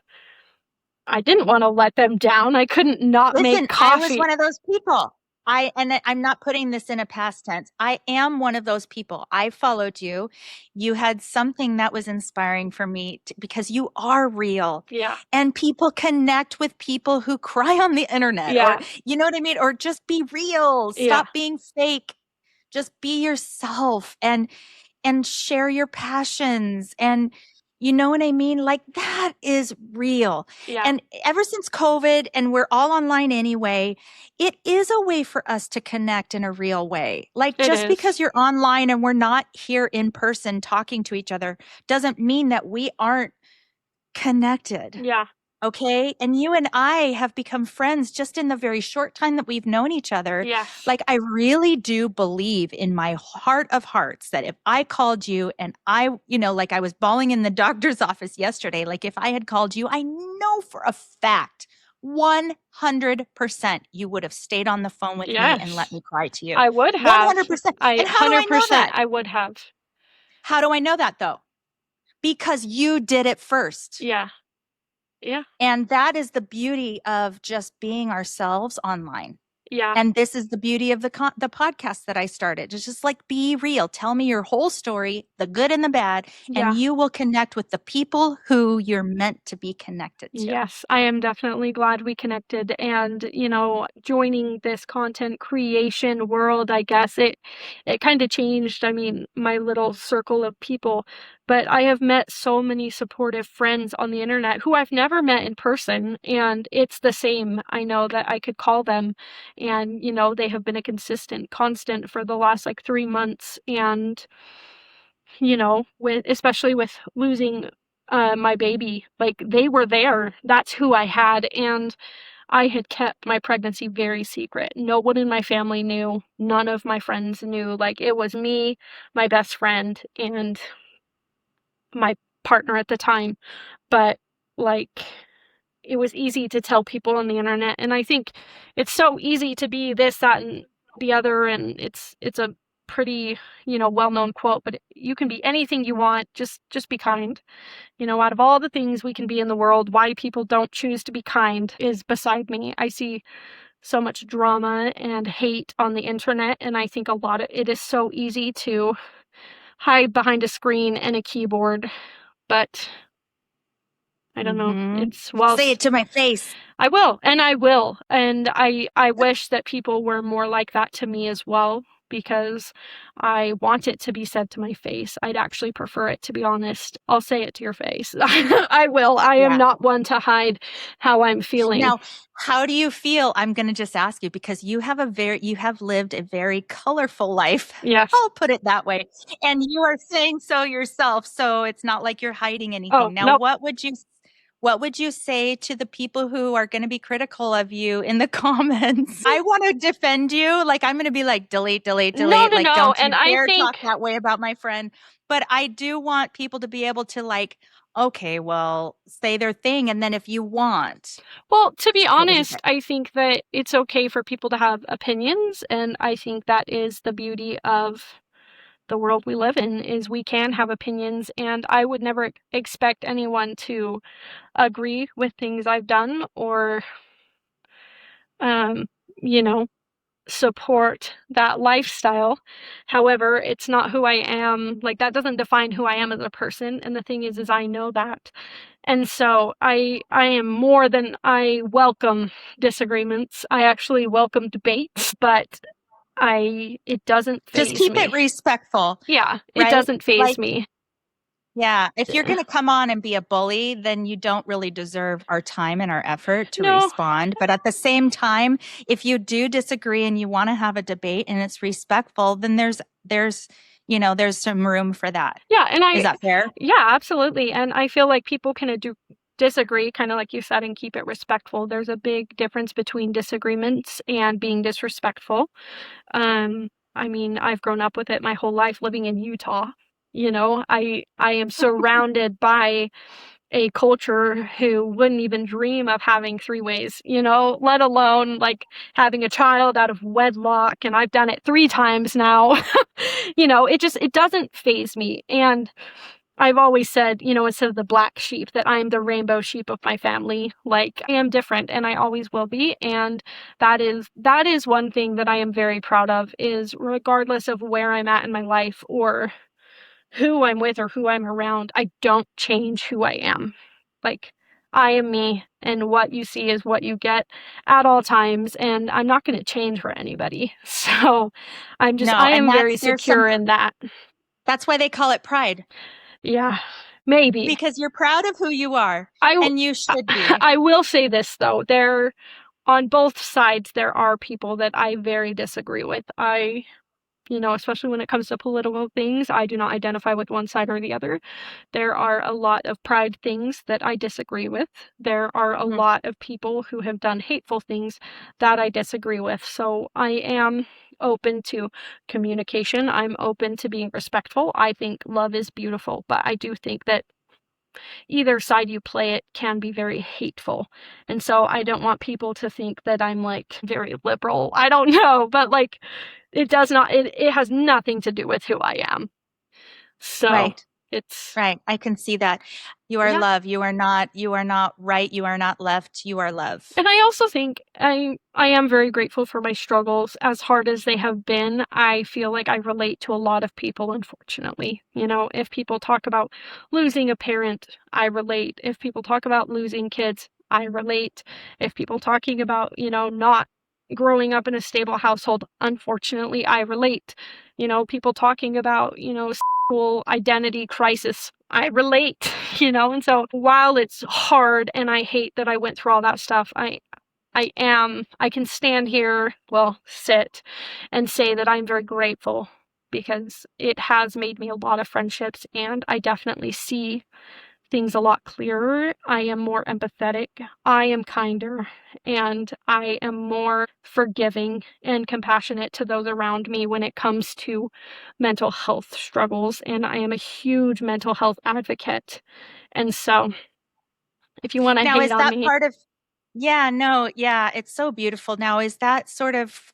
I didn't want to let them down. I couldn't not make Listen, I was coffee. one of those people. I'm not putting this in a past tense. I am one of those people. I followed you. You had something that was inspiring for me because you are real. Yeah. And people connect with people who cry on the internet, or Yeah. you know what I mean? Or just be real. Yeah. Stop being fake. Just be yourself and share your passions, and you know what I mean? Like, that is real. Yeah. And ever since COVID, and we're all online anyway, it is a way for us to connect in a real way. Like, It just because is. you're online and we're not here in person talking to each other doesn't mean that we aren't connected. Yeah. Okay. And you and I have become friends just in the very short time that we've known each other. Yes. Like, I really do believe in my heart of hearts that if I called you and like I was bawling in the doctor's office yesterday, like if I had called you, I know for a fact 100% you would have stayed on the phone with me and let Yes. me cry to you. I would have. 100%. I And how do I know 100% that? I would have. How do I know that though? Because you did it first. Yeah. Yeah. And that is the beauty of just being ourselves online. Yeah. And this is the beauty of the podcast that I started. It's just like, be real. Tell me your whole story, the good and the bad, Yeah. and you will connect with the people who you're meant to be connected to. Yes, I am definitely glad we connected. And, joining this content creation world, I guess it kind of changed, I mean, my little circle of people. But I have met so many supportive friends on the internet who I've never met in person, and it's the same. I know that I could call them, and, they have been a constant for the last like 3 months. And, especially with losing my baby, like, they were there. That's who I had. And I had kept my pregnancy very secret. No one in my family knew. None of my friends knew. Like, it was me, my best friend, and my partner at the time. But, like, it was easy to tell people on the internet. And I think it's so easy to be this, that, and the other. And it's a pretty, well-known quote, but you can be anything you want. Just be kind. Out of all the things we can be in the world, why people don't choose to be kind is beside me. I see so much drama and hate on the internet, and I think a lot of it is so easy to hide behind a screen and a keyboard. But I don't know. Mm-hmm. It's, well, Say it to my face. I will, and I will. And I wish that people were more like that to me as well, because I want it to be said to my face. I'd actually prefer it, to be honest. I'll say it to your face. I will. I am Yeah. not one to hide how I'm feeling. Now, how do you feel? I'm going to just ask you, because you have lived a very colorful life. Yes. I'll put it that way. And you are saying so yourself. So it's not like you're hiding anything. Oh, Now, nope. what would you say to the people who are going to be critical of you in the comments? I want to defend you. Like, I'm going to be like, delete. No. Like, don't you And I dare think, talk that way about my friend. But I do want people to be able to, like, okay, well, say their thing. And then if you want. well, to be What would you say? honest, I think that it's okay for people to have opinions. And I think that is the beauty of the world we live in, is we can have opinions. And I would never expect anyone to agree with things I've done, or, you know, support that lifestyle. However, it's not who I am. Like, that doesn't define who I am as a person. And the thing is I know that. And so I am more than, I welcome disagreements. I actually welcome debates, but it doesn't faze me. Just keep it respectful. Yeah, it right? doesn't faze Like, me. yeah, if you're going to come on and be a bully, then you don't really deserve our time and our effort to No. respond. But at the same time, if you do disagree and you want to have a debate and it's respectful, then there's some room for that. Yeah, and Is that fair? Yeah, absolutely. And I feel like people can disagree, kind of like you said, and keep it respectful. There's a big difference between disagreements and being disrespectful. I mean, I've grown up with it my whole life living in Utah. I am surrounded by a culture who wouldn't even dream of having three-ways, let alone like having a child out of wedlock. And I've done it 3 times now. It doesn't faze me. And I've always said, instead of the black sheep, that I'm the rainbow sheep of my family. Like, I am different, and I always will be. And that is one thing that I am very proud of, is regardless of where I'm at in my life or who I'm with or who I'm around, I don't change who I am. Like, I am me, and what you see is what you get at all times, and I'm not going to change for anybody. So I am very secure in that. That's why they call it pride. Yeah, maybe. Because you're proud of who you are, and you should be. I will say this, though. On both sides, there are people that I very disagree with. Especially when it comes to political things, I do not identify with one side or the other. There are a lot of pride things that I disagree with. There are a lot of people who have done hateful things that I disagree with. So I am open to communication. I'm open to being respectful. I think love is beautiful, but I do think that either side you play it can be very hateful. And so I don't want people to think that I'm like very liberal. I don't know, but like it has nothing to do with who I am. So right. It's right. I can see that. You are love. You are not right. You are not left. You are love. And I also think I am very grateful for my struggles. As hard as they have been, I feel like I relate to a lot of people, unfortunately. If people talk about losing a parent, I relate. If people talk about losing kids, I relate. If people talking about, not growing up in a stable household, unfortunately, I relate. People talking about, identity crisis, I relate, and so while it's hard and I hate that I went through all that stuff, I can stand here, sit and say that I'm very grateful, because it has made me a lot of friendships, and I definitely see things a lot clearer. I am more empathetic, I am kinder, and I am more forgiving and compassionate to those around me when it comes to mental health struggles. And I am a huge mental health advocate. And so if you want to hate on me. It's so beautiful. Now, is that sort of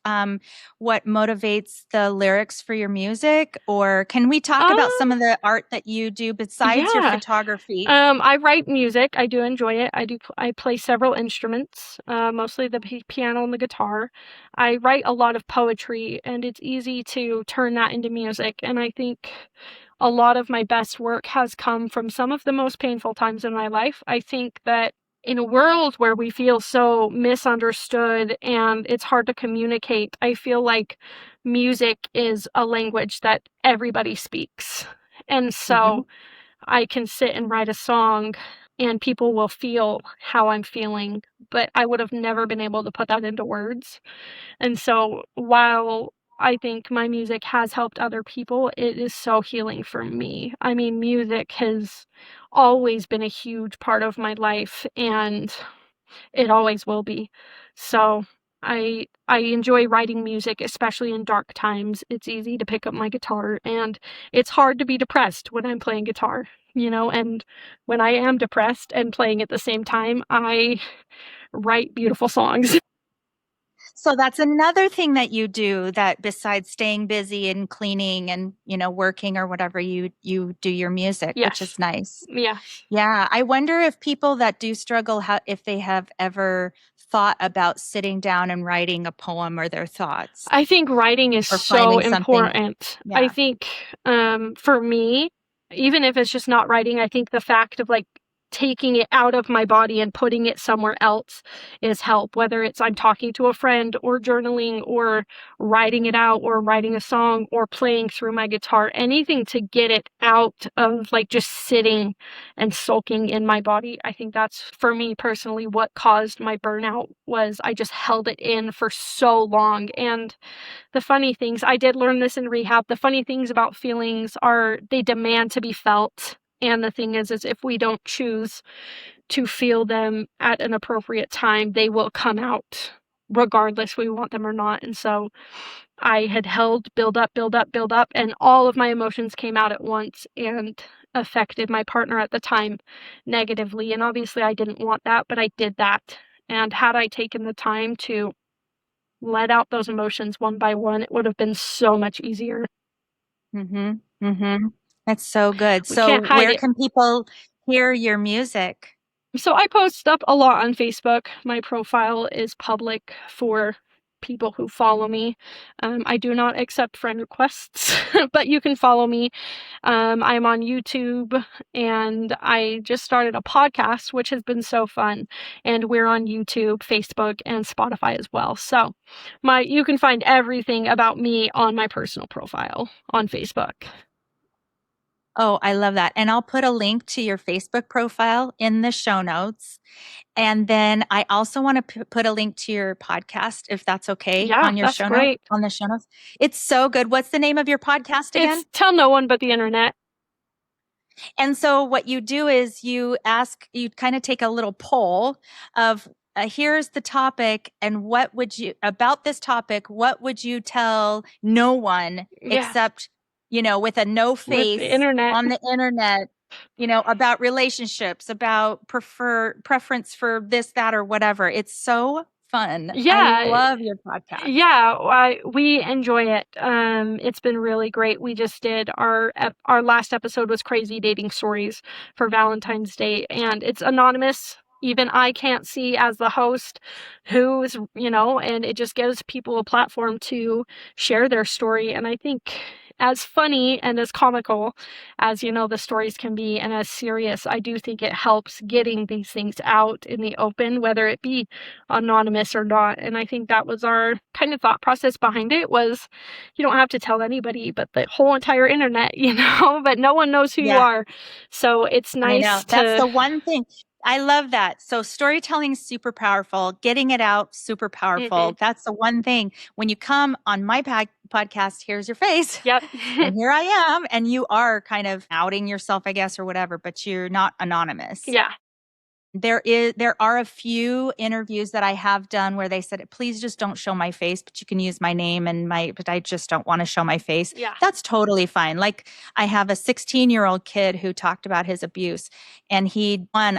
what motivates the lyrics for your music? Or can we talk about some of the art that you do besides your photography? I write music. I do enjoy it. I play several instruments, mostly the piano and the guitar. I write a lot of poetry, and it's easy to turn that into music. And I think a lot of my best work has come from some of the most painful times in my life. I think that in a world where we feel so misunderstood and it's hard to communicate, I feel like music is a language that everybody speaks. And Mm-hmm. so I can sit and write a song and people will feel how I'm feeling, but I would have never been able to put that into words. And so while I think my music has helped other people, it is so healing for me. I mean, music has always been a huge part of my life and it always will be. So I enjoy writing music, especially in dark times. It's easy to pick up my guitar and it's hard to be depressed when I'm playing guitar, and when I am depressed and playing at the same time, I write beautiful songs. So that's another thing that you do, that besides staying busy and cleaning and, working or whatever, you do your music, which Yes. is nice. Yes. Yeah. I wonder if people that do struggle, if they have ever thought about sitting down and writing a poem or their thoughts I think writing is or so finding something. important. I Yeah. think for me, even if it's just not writing, I think the fact of like taking it out of my body and putting it somewhere else is help, whether it's I'm talking to a friend or journaling or writing it out or writing a song or playing through my guitar, anything to get it out of like just sitting and sulking in my body. I think that's for me personally what caused my burnout was I just held it in for so long. And the funny things, I did learn this in rehab, the funny things about feelings are they demand to be felt. And the thing is if we don't choose to feel them at an appropriate time, they will come out regardless we want them or not. And so I had held build up, build up, build up, and all of my emotions came out at once and affected my partner at the time negatively. And obviously I didn't want that, but I did that. And had I taken the time to let out those emotions one by one, it would have been so much easier. Mm-hmm. Mm-hmm. That's so good. We So can't hide where it. can people hear your music? So I post up a lot on Facebook. My profile is public for people who follow me. I do not accept friend requests, but you can follow me. I'm on YouTube and I just started a podcast, which has been so fun. And we're on YouTube, Facebook, and Spotify as well. So you can find everything about me on my personal profile on Facebook. Oh, I love that. And I'll put a link to your Facebook profile in the show notes. And then I also want to put a link to your podcast, if that's okay, Yeah, on your that's show notes, great. on the show notes. It's so good. What's the name of your podcast again? It's Tell No One But the Internet. And so what you do is you kind of take a little poll of here's the topic and about this topic, what would you tell no one Yeah, except, with a no with the face internet. on the internet, about relationships, about preference for this, that, or whatever. It's so fun. I Yeah, love your podcast. yeah, we enjoy it. It's been really great. We just did our last episode was crazy dating stories for Valentine's Day, and it's anonymous. Even I can't see as the host who's, and it just gives people a platform to share their story. And I think as funny and as comical as, the stories can be and as serious, I do think it helps getting these things out in the open, whether it be anonymous or not. And I think that was our kind of thought process behind it was you don't have to tell anybody, but the whole entire internet, but no one knows who you Yeah. are. So it's I know. nice That's to the one thing. I love that. So storytelling is super powerful. Getting it out, super powerful. That's the one thing. When you come on my podcast, here's your face. Yep. And here I am. And you are kind of outing yourself, I guess, or whatever, but you're not anonymous. Yeah. There are a few interviews that I have done where they said, please just don't show my face, but you can use my name but I just don't want to show my face. Yeah. That's totally fine. Like I have a 16-year-old kid who talked about his abuse and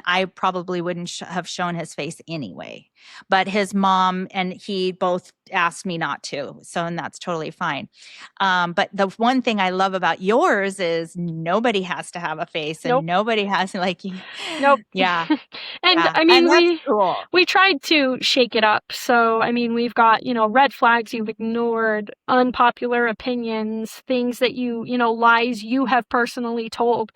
I probably wouldn't have shown his face anyway, but his mom and he both asked me not to. And that's totally fine. But the one thing I love about yours is nobody has to have a face and Nope. nobody has Nope. Yeah. And Yeah. I mean, And that's cool. we tried to shake it up. So, I mean, we've got, red flags you've ignored, unpopular opinions, things that lies you have personally told,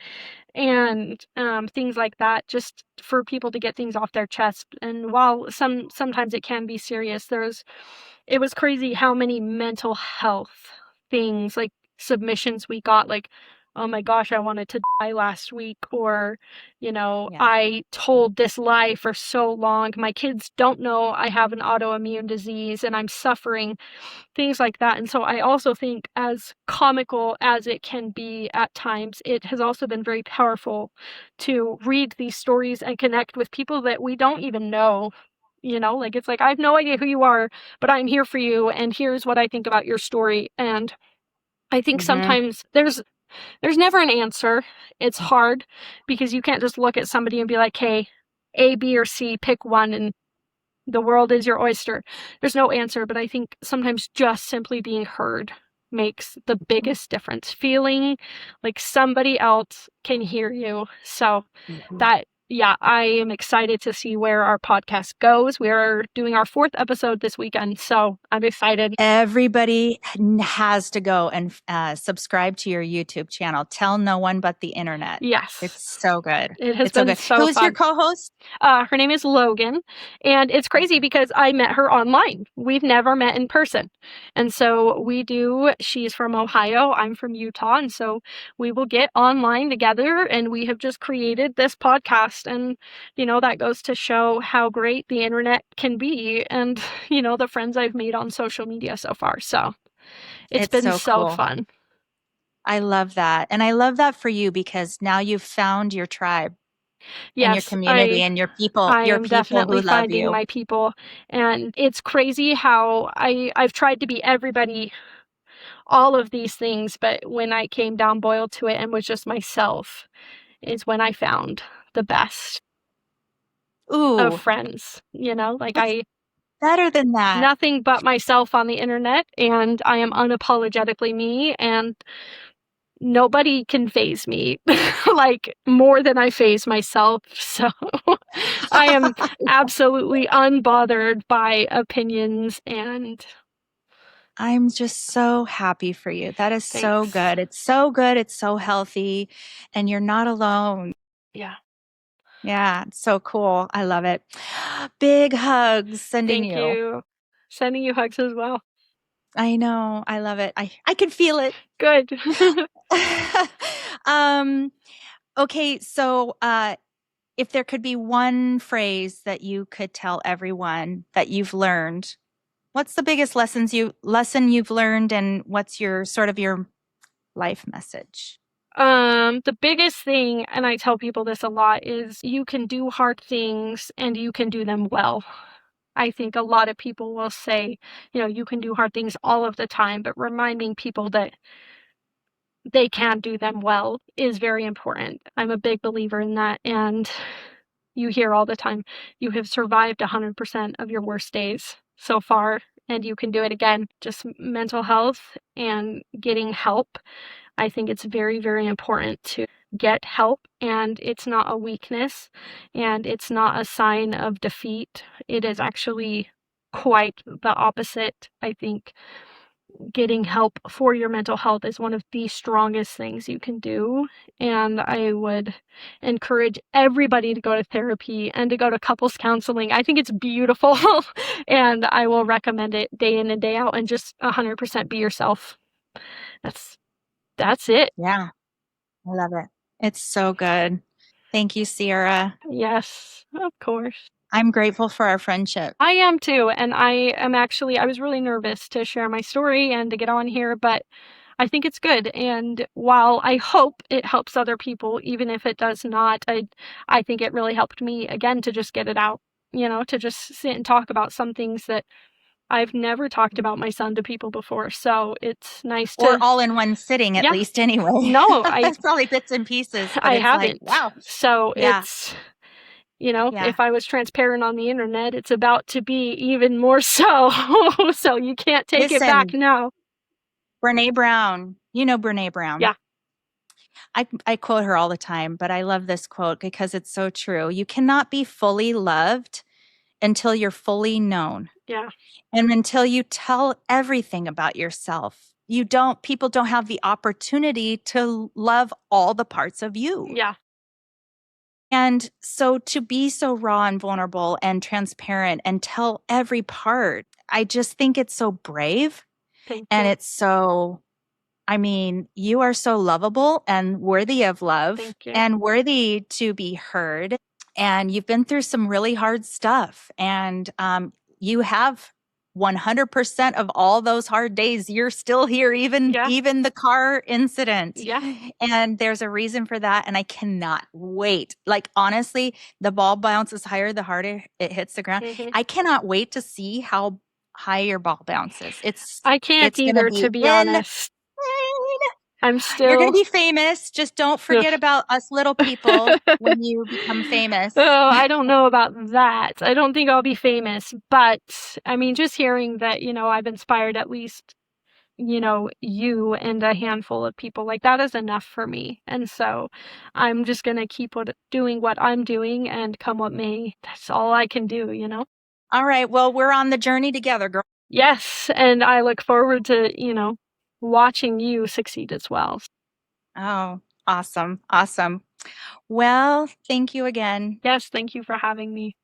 and things like that, just for people to get things off their chest. And while sometimes it can be serious, it was crazy how many mental health things, like submissions we got, like, oh my gosh, I wanted to die last week, or, I told this lie for so long. My kids don't know I have an autoimmune disease and I'm suffering, things like that. And so I also think, as comical as it can be at times, it has also been very powerful to read these stories and connect with people that we don't even know. Like, it's like, I have no idea who you are, but I'm here for you, and here's what I think about your story. And I think sometimes there's never an answer. It's hard because you can't just look at somebody and be like, hey, A, B, or C, pick one, and the world is your oyster. There's no answer, but I think sometimes just simply being heard makes the biggest difference. Feeling like somebody else can hear you. So yeah, I am excited to see where our podcast goes. We are doing our 4th episode this weekend, so I'm excited. Everybody has to go and subscribe to your YouTube channel. Tell no one but the internet. Yes. It's so good. It has It's so been good. so Who's fun. your co-host? Her name is Logan, and it's crazy because I met her online. We've never met in person. And so she's from Ohio, I'm from Utah, and so we will get online together, and we have just created this podcast. And, that goes to show how great the internet can be, and, the friends I've made on social media so far. So it's been so cool. fun. I love that. And I love that for you, because now you've found your tribe. Yes, and your community and your people, I your am people definitely who love finding you. my people. And it's crazy how I've tried to be everybody, all of these things, but when I came down boiled to it and was just myself, is when I found the best of friends. Like, I better than that. Nothing but myself on the internet, and I am unapologetically me, and nobody can faze me like more than I faze myself. So I am absolutely unbothered by opinions, and I'm just so happy for you. That is so good. It's so good. It's so healthy, and you're not alone. Yeah. Yeah, it's so cool. I love it. Big hugs sending Thank you. Sending you hugs as well. I know. I love it. I can feel it. Good. Okay, so if there could be one phrase that you could tell everyone that you've learned, what's the biggest lesson you've learned, and what's your sort of your life message? The biggest thing, and I tell people this a lot, is you can do hard things and you can do them well. I think a lot of people will say, you can do hard things all of the time, but reminding people that they can do them well is very important. I'm a big believer in that. And you hear all the time, you have survived 100% of your worst days so far, and you can do it again. Just mental health and getting help. I think it's very, very important to get help, and it's not a weakness, and it's not a sign of defeat. It is actually quite the opposite. I think getting help for your mental health is one of the strongest things you can do. And I would encourage everybody to go to therapy and to go to couples counseling. I think it's beautiful, and I will recommend it day in and day out, and just 100% be yourself. That's it. Yeah, I love it. It's so good. Thank you, Cierra. Yes, of course. I'm grateful for our friendship. I am too. And I was really nervous to share my story and to get on here, but I think it's good. And while I hope it helps other people, even if it does not, I think it really helped me, again, to just get it out, to just sit and talk about some things that I've never talked about my son to people before. So it's nice to... Or all in one sitting, at least, anyway. No, it's probably bits and pieces. But I it's haven't. Like, wow. So it's... if I was transparent on the internet, it's about to be even more so. So you can't take it back now. Brene Brown. You know Brene Brown. Yeah. I quote her all the time, but I love this quote because it's so true. You cannot be fully loved until you're fully known. Yeah. And until you tell everything about yourself. People don't have the opportunity to love all the parts of you. Yeah. And so to be so raw and vulnerable and transparent and tell every part, I just think it's so brave. Thank And you. it's so, I mean, you are so lovable and worthy of love Thank you. and worthy to be heard. And you've been through some really hard stuff. And you have 100% of all those hard days. You're still here, even the car incident. Yeah. And there's a reason for that. And I cannot wait. Like, honestly, the ball bounces higher the harder it hits the ground. Mm-hmm. I cannot wait to see how high your ball bounces. I can't either, to be honest. I'm still. You're going to be famous. Just don't forget about us little people when you become famous. Oh, I don't know about that. I don't think I'll be famous, but I mean, just hearing that, I've inspired at least, you and a handful of people, like, that is enough for me. And so I'm just going to keep doing what I'm doing, and come what may. That's all I can do, All right. Well, we're on the journey together, girl. Yes. And I look forward to, watching you succeed as well. Oh, awesome. Awesome. Well, thank you again. Yes, thank you for having me.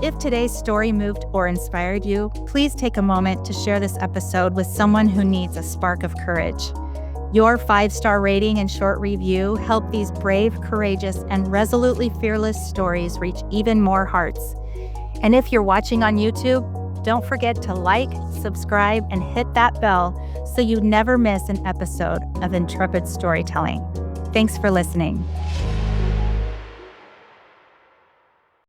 If today's story moved or inspired you, please take a moment to share this episode with someone who needs a spark of courage. Your 5-star rating and short review help these brave, courageous, and resolutely fearless stories reach even more hearts. And if you're watching on YouTube, don't forget to like, subscribe, and hit that bell so you never miss an episode of Intrepid Storytelling. Thanks for listening.